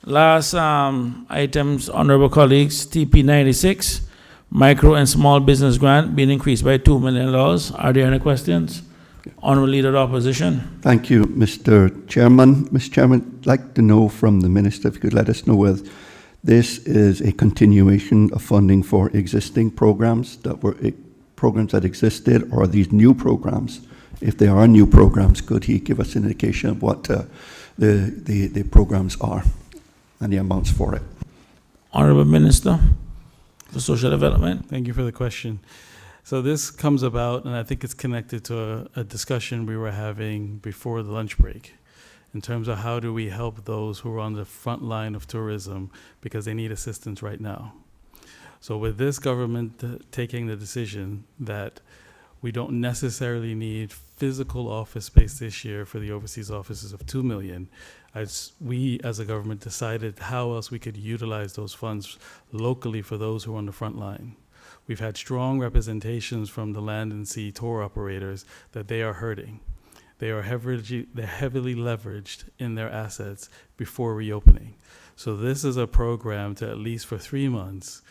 Last items, honorable colleagues, TP 96, micro and small business grant being increased by $2 million. Are there any questions? Honorable Leader of the Opposition. Thank you, Mr. Chairman. Mr. Chairman, I'd like to know from the Minister, if you could let us know whether this is a continuation of funding for existing programs that existed, or are these new programs if there are new programs, could he give us an indication of what the programs are and the amounts for it? Honorable Minister for Social Development. Thank you for the question. So this comes about, and I think it's connected to a discussion we were having before the lunch break, in terms of how do we help those who are on the front line of tourism because they need assistance right now. So with this government taking the decision that we don't necessarily need physical office space this year for the overseas offices of $2 million, we as a government decided how else we could utilize those funds locally for those who are on the front line. We've had strong representations from the land and sea tour operators that they are hurting. They're heavily leveraged in their assets before reopening. So this is a program to, at least for 3 months,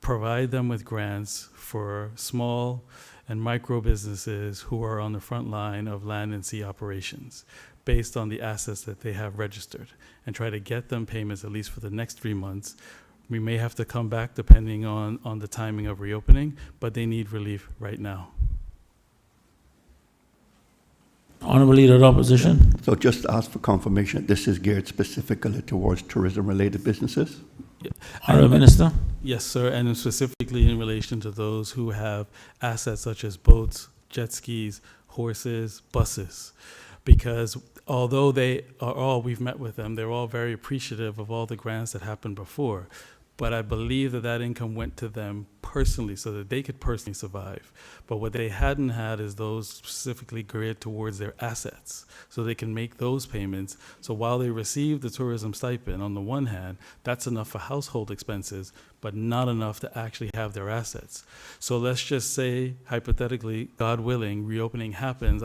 provide them with grants for small and micro businesses who are on the front line of land and sea operations based on the assets that they have registered, and try to get them payments at least for the next 3 months. We may have to come back depending on the timing of reopening, but they need relief right now. Honorable Leader of the Opposition. So just to ask for confirmation, this is geared specifically towards tourism-related businesses? Honorable Minister. Yes, sir, and specifically in relation to those who have assets such as boats, jet skis, horses, buses. Because although they are all, we've met with them, they're all very appreciative of all the grants that happened before. But I believe that that income went to them personally so that they could personally survive. But what they hadn't had is those specifically geared towards their assets, so they can make those payments. So while they receive the tourism stipend, on the one hand, that's enough for household expenses, but not enough to actually have their assets. So let's just say, hypothetically, God willing, reopening happens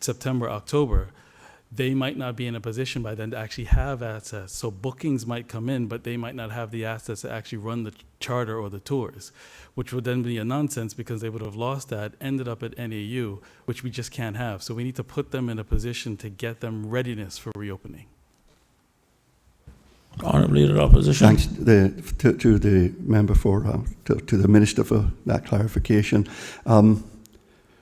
September, October. They might not be in a position by then to actually have assets. So bookings might come in, but they might not have the assets to actually run the charter or the tours, which would then be a nonsense because they would have lost that, ended up at NAU, which we just can't have. So we need to put them in a position to get them readiness for reopening. Honorable Leader of the Opposition. Thanks to the member to the Minister for that clarification.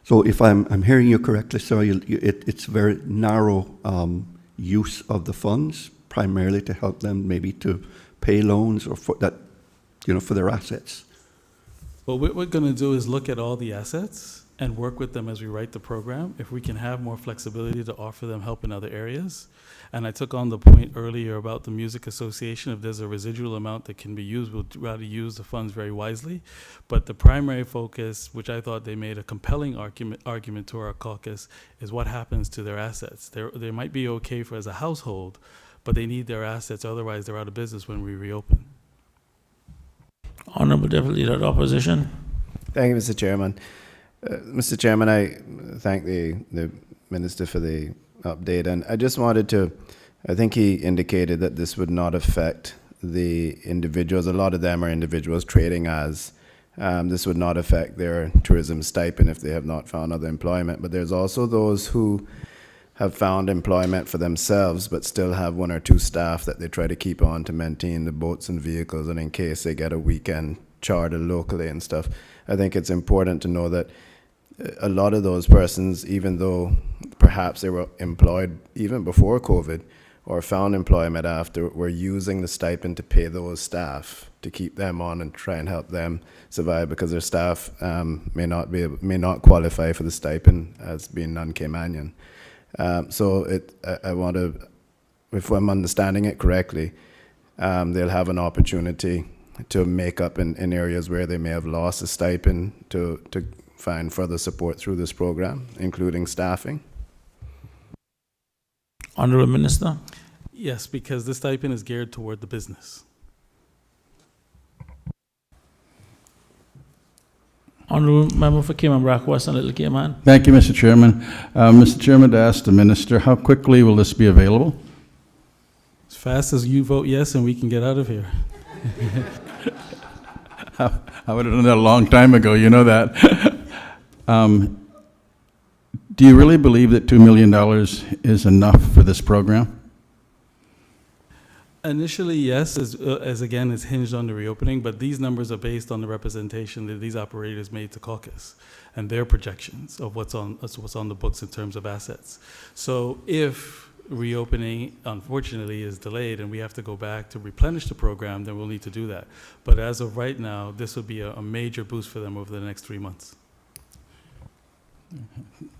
So if I'm hearing you correctly, sir, it's very narrow use of the funds, primarily to help them maybe to pay loans or for that, for their assets. Well, what we're going to do is look at all the assets and work with them as we write the program. If we can have more flexibility to offer them help in other areas. And I took on the point earlier about the Music Association. If there's a residual amount that can be used, we'll rather use the funds very wisely. But the primary focus, which I thought they made a compelling argument to our caucus, is what happens to their assets. They might be okay for as a household, but they need their assets, otherwise they're out of business when we reopen. Honorable Deputy Leader of the Opposition. Thank you, Mr. Chairman. Mr. Chairman, I thank the Minister for the update, and I just wanted to, I think he indicated that this would not affect the individuals. A lot of them are individuals trading as. This would not affect their tourism stipend if they have not found other employment, but there's also those who have found employment for themselves but still have 1 or 2 staff that they try to keep on to maintain the boats and vehicles, and in case they get a weekend charter locally and stuff. I think it's important to know that a lot of those persons, even though perhaps they were employed even before COVID or found employment after, were using the stipend to pay those staff to keep them on and try and help them survive, because their staff may not qualify for the stipend as being non-Caymanian. So I want to, if I'm understanding it correctly, they'll have an opportunity to make up in areas where they may have lost a stipend to find further support through this program, including staffing. Honorable Minister. Yes, because the stipend is geared toward the business. Honorable Member for Cayman, Brack West and Little Cayman. Thank you, Mr. Chairman. Mr. Chairman, to ask the Minister, how quickly will this be available? As fast as you vote yes and we can get out of here. I would have done that a long time ago, you know that. Do you really believe that $2 million is enough for this program? Initially, yes, as again, it's hinged on the reopening, but these numbers are based on the representation that these operators made to caucus and their projections of what's on the books in terms of assets. So if reopening, unfortunately, is delayed and we have to go back to replenish the program, then we'll need to do that. But as of right now, this would be a major boost for them over the next 3 months.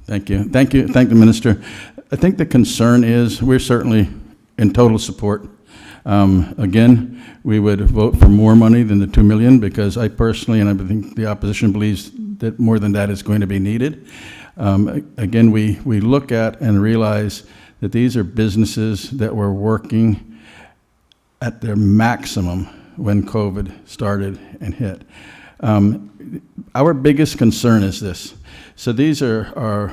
Thank you. Thank you, Minister. I think the concern is we're certainly in total support. Again, we would vote for more money than the $2 million because I personally, and I think the opposition believes that more than that is going to be needed. Again, we look at and realize that these are businesses that were working at their maximum when COVID started and hit. Our biggest concern is this. So these are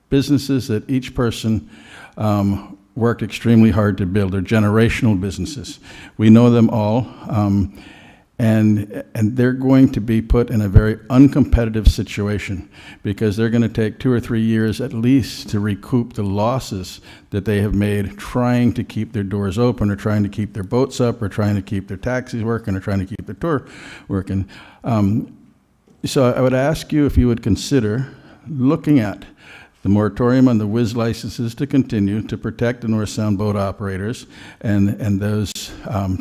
businesses that each person worked extremely hard to build. They're generational businesses. We know them all, and they're going to be put in a very uncompetitive situation because they're going to take 2 or 3 years at least to recoup the losses that they have made trying to keep their doors open or trying to keep their boats up or trying to keep their taxis working or trying to keep their tour working. So I would ask you if you would consider looking at the moratorium on the WIS licenses to continue to protect the North Sound boat operators and those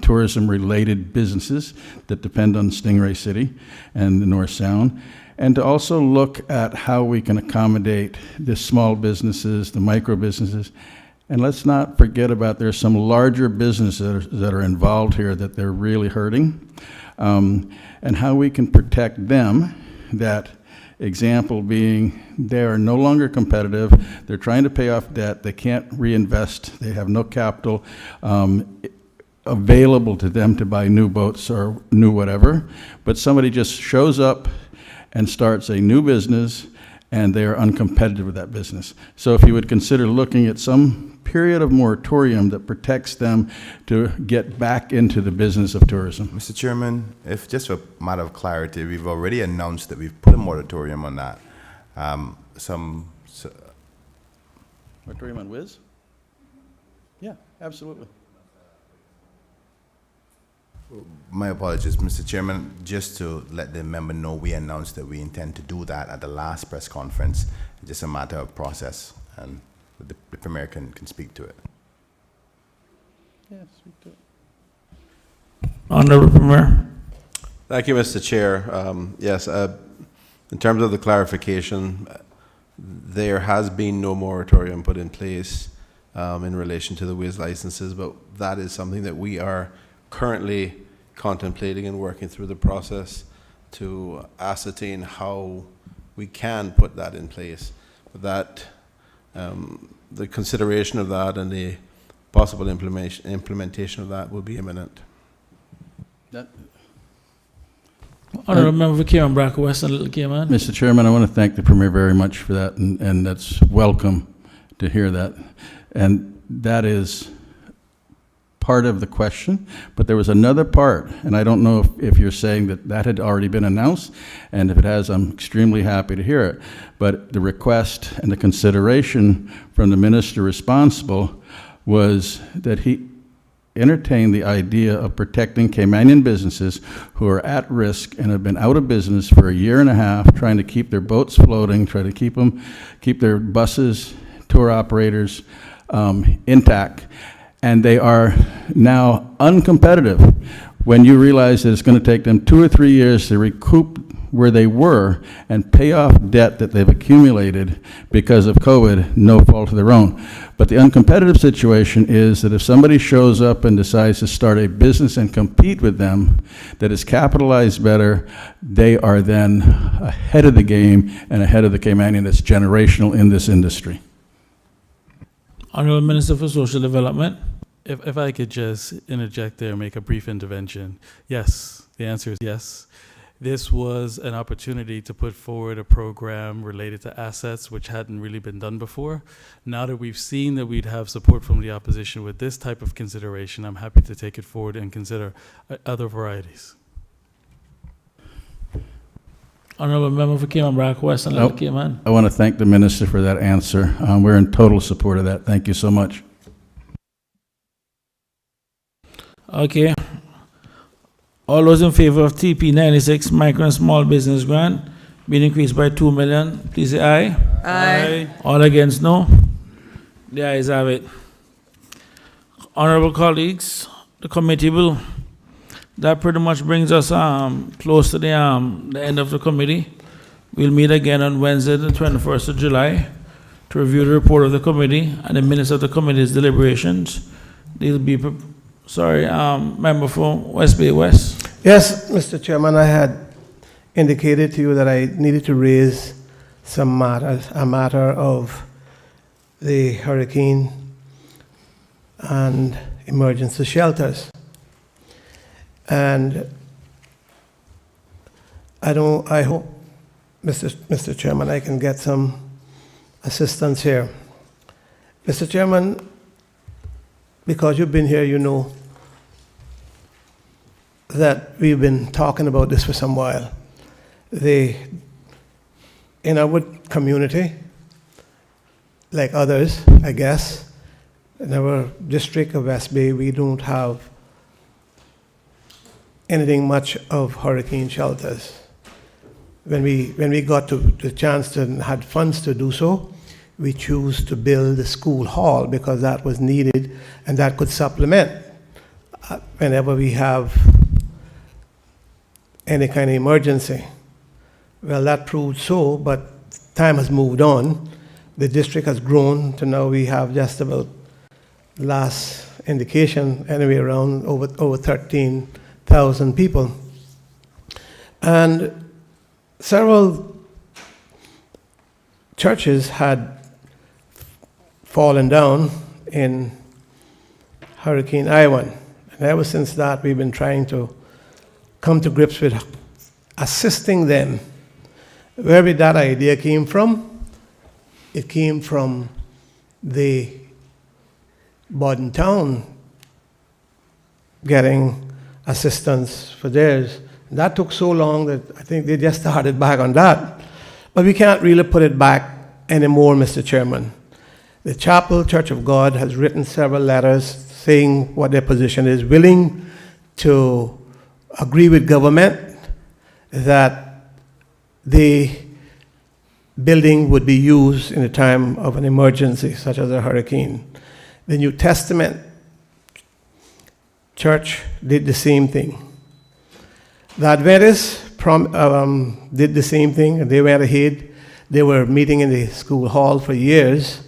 tourism-related businesses that depend on Stingray City and the North Sound, and to also look at how we can accommodate the small businesses, the micro businesses, and let's not forget about there's some larger businesses that are involved here that they're really hurting, and how we can protect them. That example being they are no longer competitive, they're trying to pay off debt, they can't reinvest, they have no capital available to them to buy new boats or new whatever, but somebody just shows up and starts a new business and they are uncompetitive with that business. So if you would consider looking at some period of moratorium that protects them to get back into the business of tourism. Mr. Chairman, if just for a matter of clarity, we've already announced that we've put a moratorium on that. Moratorium on WIS? Yeah, absolutely. My apologies, Mr. Chairman. Just to let the member know, we announced that we intend to do that at the last press conference. It's just a matter of process, and the Premier can speak to it. Yeah, speak to it. Honorable Premier. Thank you, Mr. Chair. Yes, in terms of the clarification, there has been no moratorium put in place in relation to the WIS licenses, but that is something that we are currently contemplating and working through the process to ascertain how we can put that in place. But that the consideration of that and the possible implementation of that will be imminent. Honorable Member for Cayman, Braca West and Little Cayman. Mr. Chairman, I want to thank the Premier very much for that, and that's welcome to hear that. And that is part of the question, but there was another part, and I don't know if you're saying that had already been announced, and if it has, I'm extremely happy to hear it. But the request and the consideration from the minister responsible was that he entertained the idea of protecting Caymanian businesses who are at risk and have been out of business for 1.5 years, trying to keep their boats floating, try to keep their buses, tour operators intact. And they are now uncompetitive when you realize that it's going to take them 2 or 3 years to recoup where they were and pay off debt that they've accumulated because of COVID, no fault of their own. But the uncompetitive situation is that if somebody shows up and decides to start a business and compete with them that is capitalized better, they are then ahead of the game and ahead of the Caymanian that's generational in this industry. Honorable Minister for Social Development. If I could just interject there and make a brief intervention. Yes, the answer is yes. This was an opportunity to put forward a program related to assets, which hadn't really been done before. Now that we've seen that we'd have support from the opposition with this type of consideration, I'm happy to take it forward and consider other varieties. Honorable Member for Cayman, Braca West and Little Cayman. I want to thank the minister for that answer. We're in total support of that. Thank you so much. Okay. All those in favor of TP 96 micro and small business grant being increased by 2 million, please say aye. Aye. All against, no. The ayes have it. Honorable colleagues, the committee will, that pretty much brings us close to the end of the committee. We'll meet again on Wednesday, the 21st of July, to review the report of the committee and the minutes of the committee's deliberations. They'll be, member for West Bay West. Yes, Mr. Chairman, I had indicated to you that I needed to raise some matters, a matter of the hurricane and emergency shelters. And I hope, Mr. Chairman, I can get some assistance here. Mr. Chairman, because you've been here, you know that we've been talking about this for some while. In our community, like others, I guess, in our district of West Bay, we don't have anything much of hurricane shelters. When we got to the chance to had funds to do so, we chose to build the school hall because that was needed and that could supplement whenever we have any kind of emergency. Well, that proved so, but time has moved on. The district has grown to now we have just about, last indication, anyway, around over 13,000 people. And several churches had fallen down in Hurricane Iwan. And ever since that, we've been trying to come to grips with assisting them. Where did that idea came from? It came from the Borden Town getting assistance for theirs. And that took so long that I think they just started back on that. But we can't really put it back anymore, Mr. Chairman. The Chapel Church of God has written several letters saying what their position is, willing to agree with government that the building would be used in a time of an emergency, such as a hurricane. The New Testament church did the same thing. The Adventists did the same thing, and they went ahead. They were meeting in the school hall for years,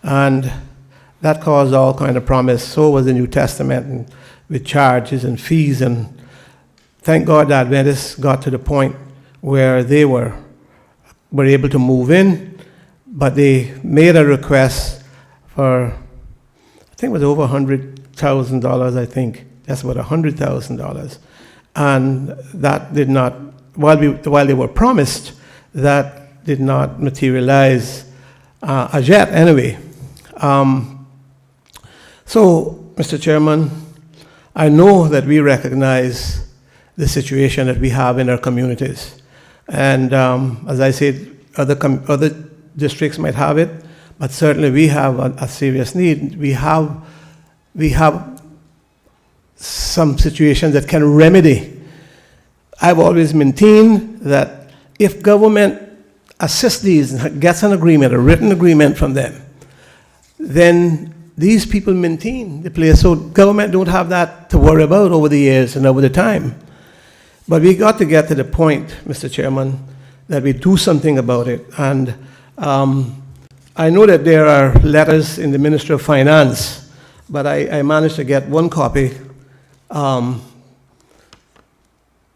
and that caused all kind of promise. So was the New Testament, and with charges and fees, and thank God the Adventists got to the point where they were able to move in, but they made a request for, I think it was over $100,000, I think. That's about $100,000. And that did not, while they were promised, that did not materialize as yet anyway. So, Mr. Chairman, I know that we recognize the situation that we have in our communities. And as I said, other districts might have it, but certainly we have a serious need. We have some situations that can remedy. I've always maintained that if government assists these and gets an agreement, a written agreement from them, then these people maintain the place. So government don't have that to worry about over the years and over the time. But we got to get to the point, Mr. Chairman, that we do something about it. And I know that there are letters in the Ministry of Finance, but I managed to get one copy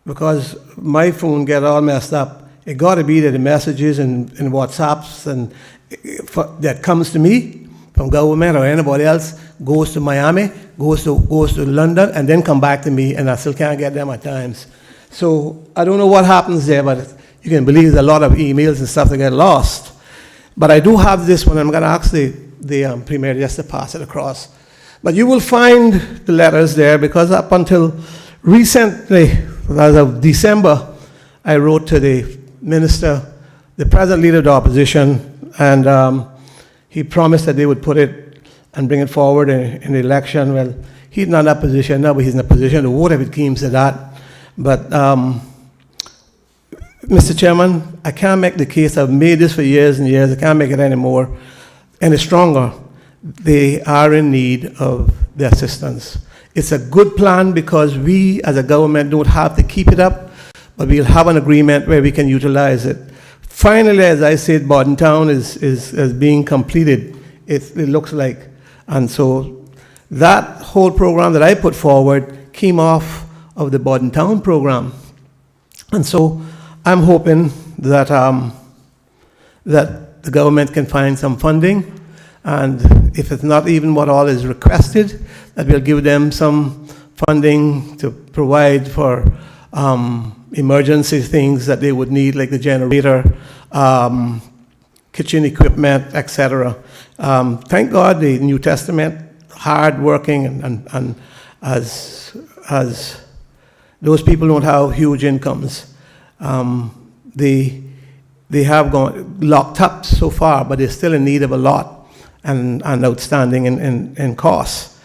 because my phone get all messed up. It got to be that the messages and WhatsApps and that comes to me from government or anybody else goes to Miami, goes to London, and then come back to me, and I still can't get them at times. So I don't know what happens there, but you can believe there's a lot of emails and stuff that get lost. But I do have this one. I'm going to ask the Premier just to pass it across. But you will find the letters there because up until recently, as of December, I wrote to the Minister, the present Leader of the Opposition, and he promised that they would put it and bring it forward in the election. Well, he's not in that position now, but he's in a position to vote if it came to that. But, Mr. Chairman, I can't make the case. I've made this for years and years. I can't make it anymore any stronger. They are in need of the assistance. It's a good plan because we, as a government, don't have to keep it up, but we'll have an agreement where we can utilize it. Finally, as I said, Bordentown is being completed, it looks like. And so that whole program that I put forward came off of the Bordentown program. And so I'm hoping that, that the government can find some funding, and if it's not even what all is requested, that we'll give them some funding to provide for emergency things that they would need, like the generator, kitchen equipment, etc. Thank God the New Testament, hard-working, and as those people don't have huge incomes, they have gone locked up so far, but they're still in need of a lot and outstanding in costs.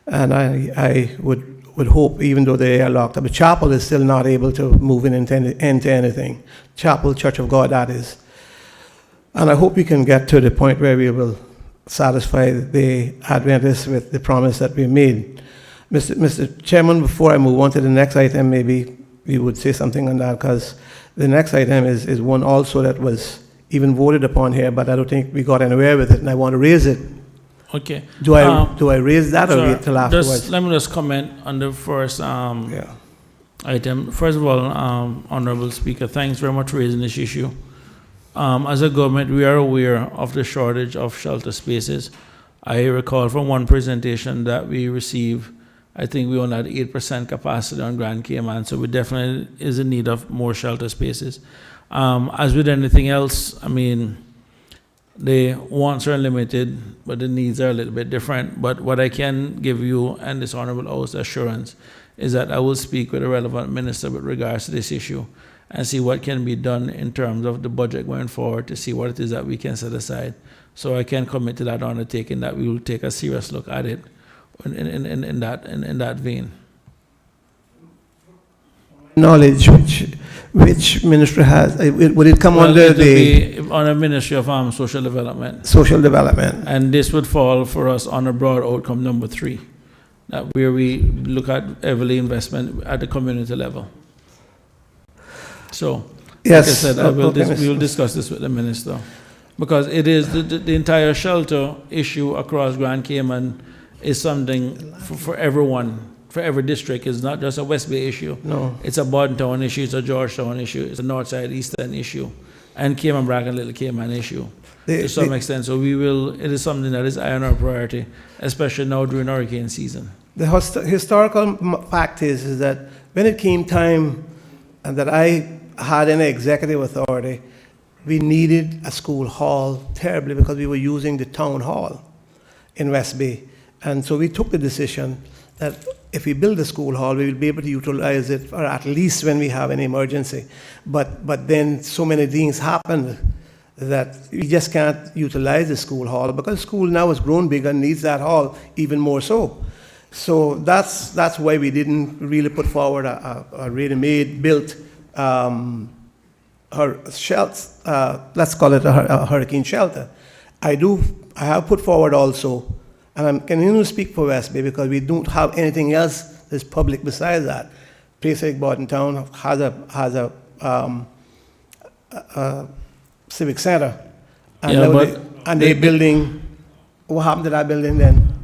And I would hope, even though they are locked up, the chapel is still not able to move into anything. Chapel, Church of God, that is. And I hope we can get to the point where we will satisfy the Adventists with the promise that we made. Mr. Chairman, before I move on to the next item, maybe you would say something on that, because the next item is one also that was even voted upon here, but I don't think we got anywhere with it, and I want to raise it. Okay. Do I raise that or Sir, wait till afterwards? let me just comment on the first item. First of all, Honorable Speaker, thanks very much for raising this issue. As a government, we are aware of the shortage of shelter spaces. I recall from one presentation that we received, I think we only had 8% capacity on Grand Cayman, so we definitely is in need of more shelter spaces. As with anything else, I mean, the wants are limited, but the needs are a little bit different. But what I can give you and this Honorable House assurance is that I will speak with the relevant minister with regards to this issue and see what can be done in terms of the budget going forward to see what it is that we can set aside. So I can commit to that undertaking that we will take a serious look at it in that vein. Knowledge, which ministry has, would it come under the on a Ministry of Social Development? Social Development. And this would fall for us on a broad outcome number 3, that where we look at heavily investment at the community level. So, Yes. like I said, we will discuss this with the minister, because it is the entire shelter issue across Grand Cayman is something for everyone. For every district. It's not just a West Bay issue. No. It's a Bordentown issue, it's a Georgetown issue, it's a Northside Eastern issue, and Cayman Bracken Little Cayman issue to some extent. So it is something that is high on our priority, especially now during hurricane season. The historical fact is that when it came time and that I had any executive authority, we needed a school hall terribly because we were using the town hall in West Bay. And so we took the decision that if we build a school hall, we will be able to utilize it, or at least when we have an emergency. But then so many things happened that we just can't utilize the school hall, because the school now has grown bigger and needs that hall even more so. So that's why we didn't really put forward a ready-made built shelter, let's call it a hurricane shelter. I have put forward also, and I can only speak for West Bay because we don't have anything else that's public besides that. Place like Bordentown has a civic center, and they're building. What happened to that building then?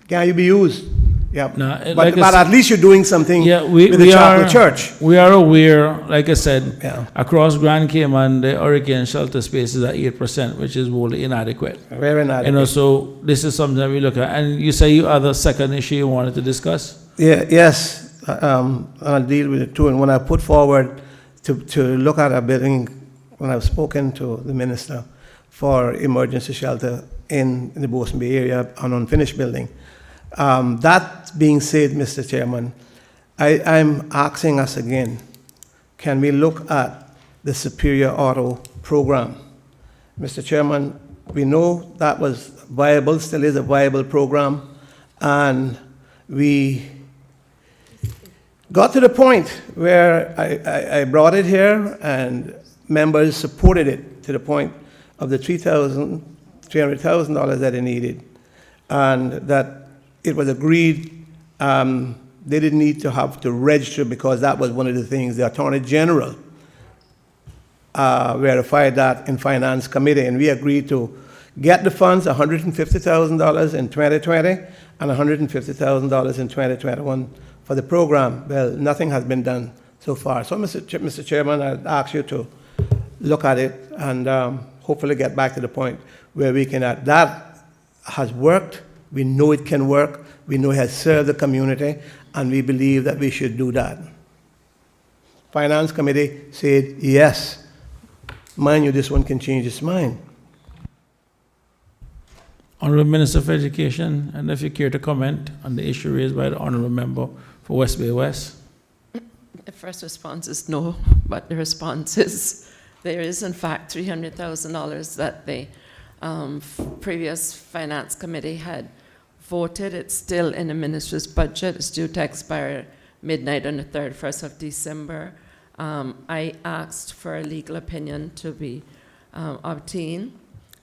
Can you be used? Yeah, No, but at least you're doing something with the chapel church. We are aware, like I said, Yeah. across Grand Cayman, the hurricane shelter space is at 8%, which is wholly inadequate. Very inadequate. You know, so this is something that we look at. And you say you have a second issue you wanted to discuss? Yes, I'll deal with it too. And when I put forward to look at a building, when I've spoken to the minister for emergency shelter in the Boson Bay area, an unfinished building. That being said, Mr. Chairman, I'm asking us again, can we look at the Superior Auto program? Mr. Chairman, We know that was viable, still is a viable program, and we got to the point where I brought it here, and members supported it to the point of the $300,000 that they needed, and that it was agreed they didn't need to have to register, because that was one of the things the Attorney General verified that in Finance Committee, and we agreed to get the funds, $150,000 in 2020 and $150,000 in 2021 for the program. Well, nothing has been done so far. So, Mr. Chairman, I'd ask you to look at it and hopefully get back to the point where we can, that has worked. We know it can work. We know it has served the community, and we believe that we should do that. Finance Committee said yes. Mind you, this one can change its mind. Honourable Minister of Education, and if you care to comment on the issue raised by the Honourable Member for West Bay West. The first response is no, but the response is there is in fact $300,000 that the previous Finance Committee had voted. It's still in the Ministry's budget. It's due to expire midnight on the 31st of December. I asked for a legal opinion to be obtained,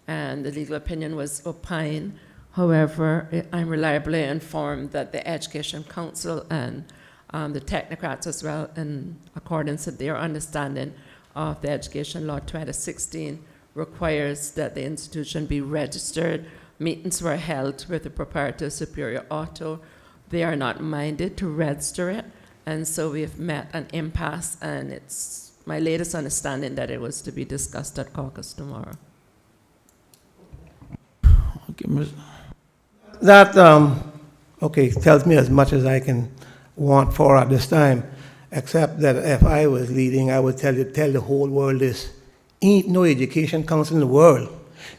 and the legal opinion was opined. However, I'm reliably informed that the Education Council and the technocrats as well, in accordance with their understanding of the Education Law 2016, requires that the institution be registered. Meetings were held with the proprietor Superior Auto. They are not minded to register it, and so we have met an impasse, and it's my latest understanding that it was to be discussed at caucus tomorrow. Okay, Ms. That, okay, tells me as much as I can want for at this time, except that if I was leading, I would tell the whole world this. Ain't no education council in the world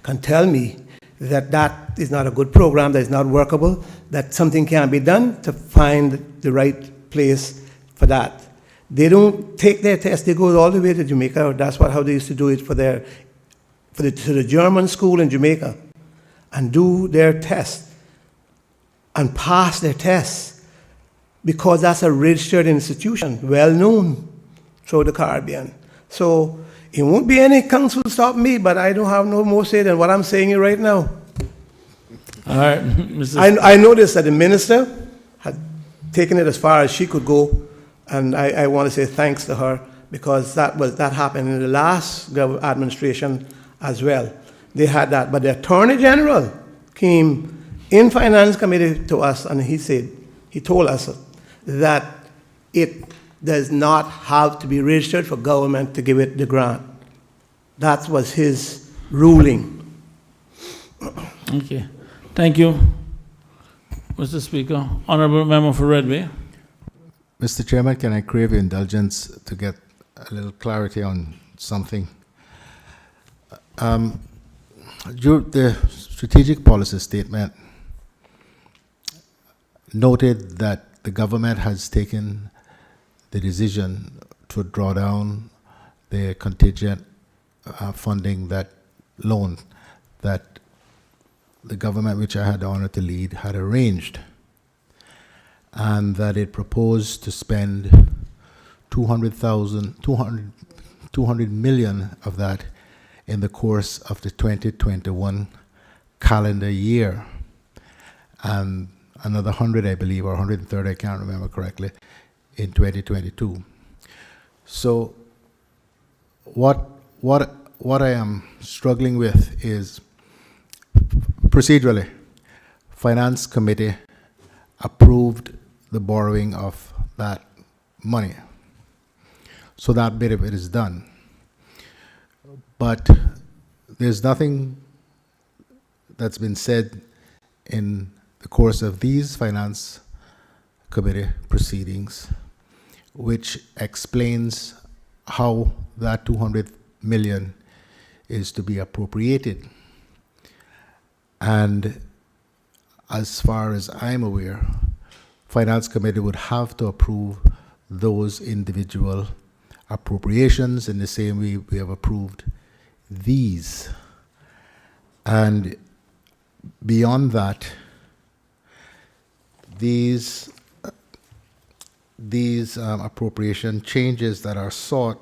can tell me that that is not a good program, that is not workable, that something can be done to find the right place for that. They don't take their test, they go all the way to Jamaica. That's how they used to do it to the German school in Jamaica, and do their test and pass their tests, because that's a registered institution, well known throughout the Caribbean. So it won't be any council stop me, but I don't have no more say than what I'm saying here right now. All right, Mrs. I noticed that the minister had taken it as far as she could go, and I want to say thanks to her, because that happened in the last administration as well. They had that, but the Attorney General came in Finance Committee to us, and he told us that it does not have to be registered for government to give it the grant. That was his ruling. Okay, thank you, Mr. Speaker. Honourable Member for Red Bay. Mr. Chairman, can I crave your indulgence to get a little clarity on something? The strategic policy statement noted that the government has taken the decision to draw down the contingent funding, that loan that the government, which I had the honor to lead, had arranged, and that it proposed to spend 200 million of that in the course of the 2021 calendar year, and another 100, I believe, or 130, I can't remember correctly, in 2022. So what I am struggling with is, procedurally, Finance Committee approved the borrowing of that money. So that bit of it is done. But there's nothing that's been said in the course of these Finance Committee proceedings which explains how that 200 million is to be appropriated. And as far as I'm aware, Finance Committee would have to approve those individual appropriations in the same way we have approved these. And beyond that, these appropriation changes that are sought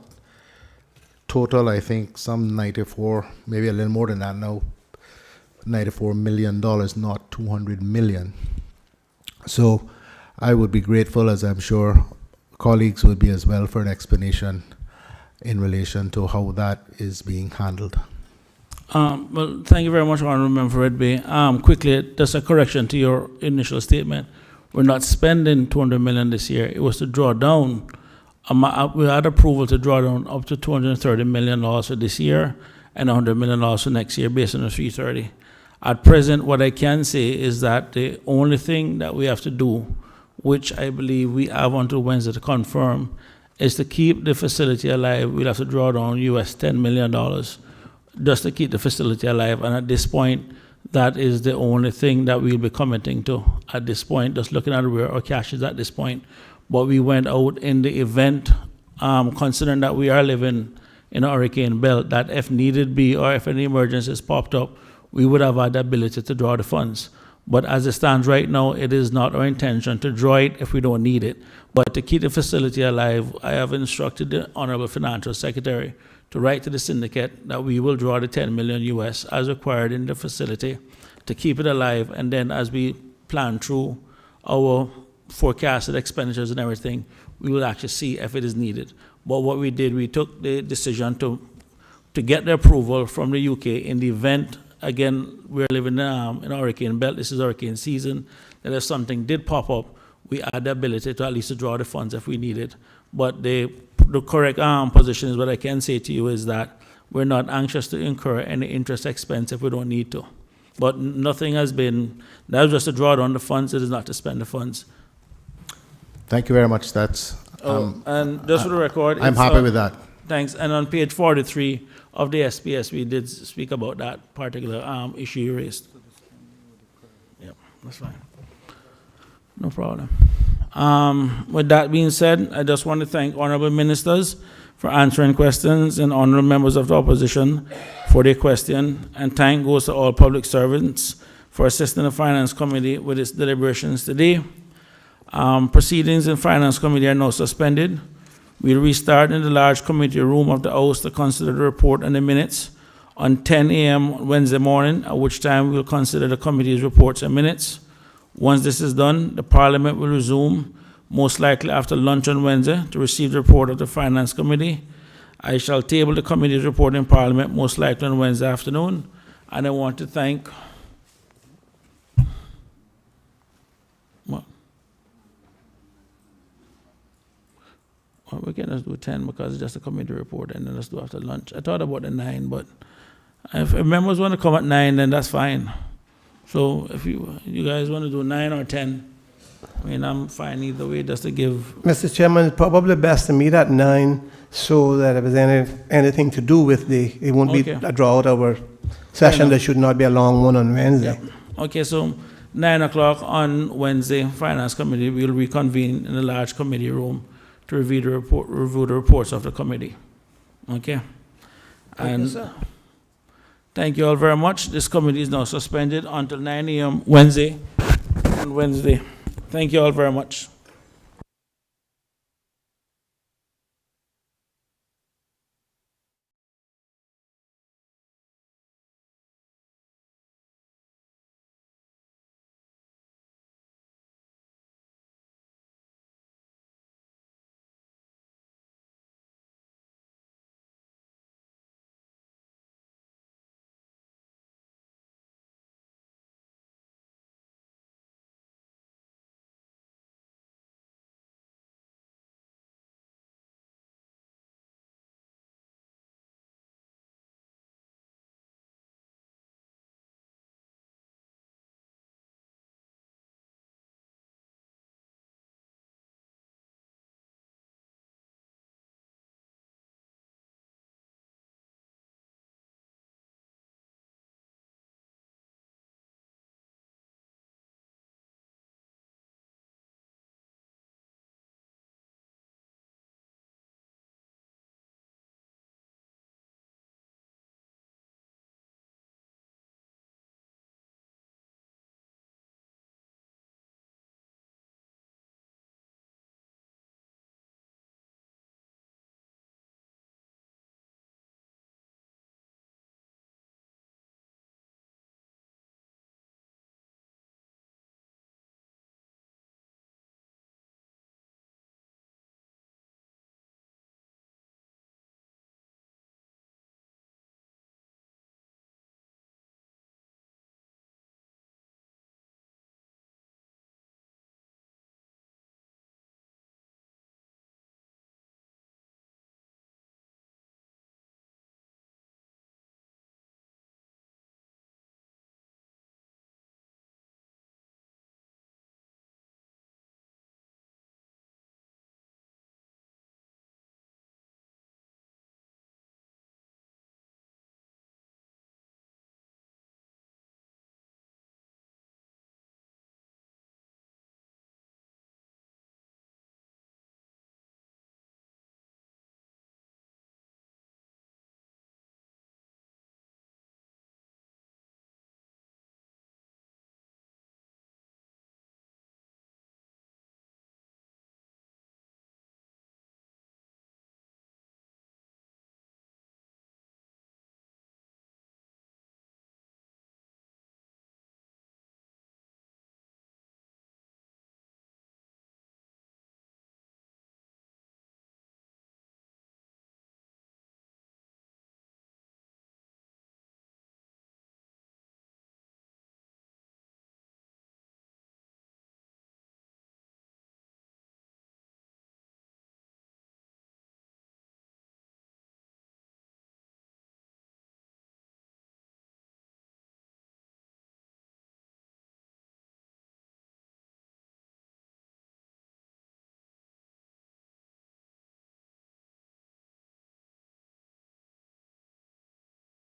total, I think, some 94, maybe a little more than that now, $94 million, not 200 million. So I would be grateful, as I'm sure colleagues would be as well, for an explanation in relation to how that is being handled. Well, thank you very much, Honorable Member Redby. Quickly, just a correction to your initial statement. We're not spending 200 million this year. It was to draw down. We had approval to draw down up to $230 million for this year and $100 million for next year based on the 330. At present, what I can say is that the only thing that we have to do, which I believe we have until Wednesday to confirm, is to keep the facility alive. We'll have to draw down US $10 million just to keep the facility alive. And at this point, that is the only thing that we'll be committing to at this point, just looking at where our cash is at this point. But we went out in the event, considering that we are living in a hurricane belt, that if needed be or if any emergencies popped up, we would have had the ability to draw the funds. But as it stands right now, it is not our intention to draw it if we don't need it. But to keep the facility alive, I have instructed the Honorable Financial Secretary to write to the syndicate that we will draw the 10 million US as required in the facility to keep it alive. And then as we plan through our forecasted expenditures and everything, we will actually see if it is needed. But what we did, we took the decision to get the approval from the UK in the event, again, we're living in a hurricane belt, this is hurricane season, that if something did pop up, we had the ability to at least draw the funds if we need it. But the correct position is what I can say to you is that we're not anxious to incur any interest expense if we don't need to. But nothing has been, that was just to draw down the funds, it is not to spend the funds. Thank you very much. That's and just for the record, I'm happy with that. Thanks. And on page 43 of the SPS, we did speak about that particular issue you raised. Yeah, that's fine. No problem. With that being said, I just want to thank honorable ministers for answering questions and honorable members of the opposition for their question. And thank goes to all public servants for assisting the Finance Committee with its deliberations today. Proceedings in Finance Committee are now suspended. We'll restart in the large committee room of the House to consider the report and the minutes on 10 a.m. Wednesday morning, at which time we'll consider the committee's reports and minutes. Once this is done, the Parliament will resume, most likely after lunch on Wednesday, to receive the report of the Finance Committee. I shall table the committee's report in Parliament, most likely on Wednesday afternoon. And I want to thank... What? Well, we can just do 10 because it's just a committee report, and then let's do after lunch. I thought about the 9, but if members want to come at 9, then that's fine. So if you guys want to do 9 or 10, I mean, I'm fine either way, just to give... Mr. Chairman, it's probably best to meet at 9 so that if there's anything to do with it won't be a draw out of our session. There should not be a long one on Wednesday. Yeah. Okay, so 9 o'clock on Wednesday, Finance Committee, we'll reconvene in the large committee room to review the reports of the committee. Okay? And thank you all very much. This committee is now suspended until 9 a.m. Wednesday. Thank you all very much.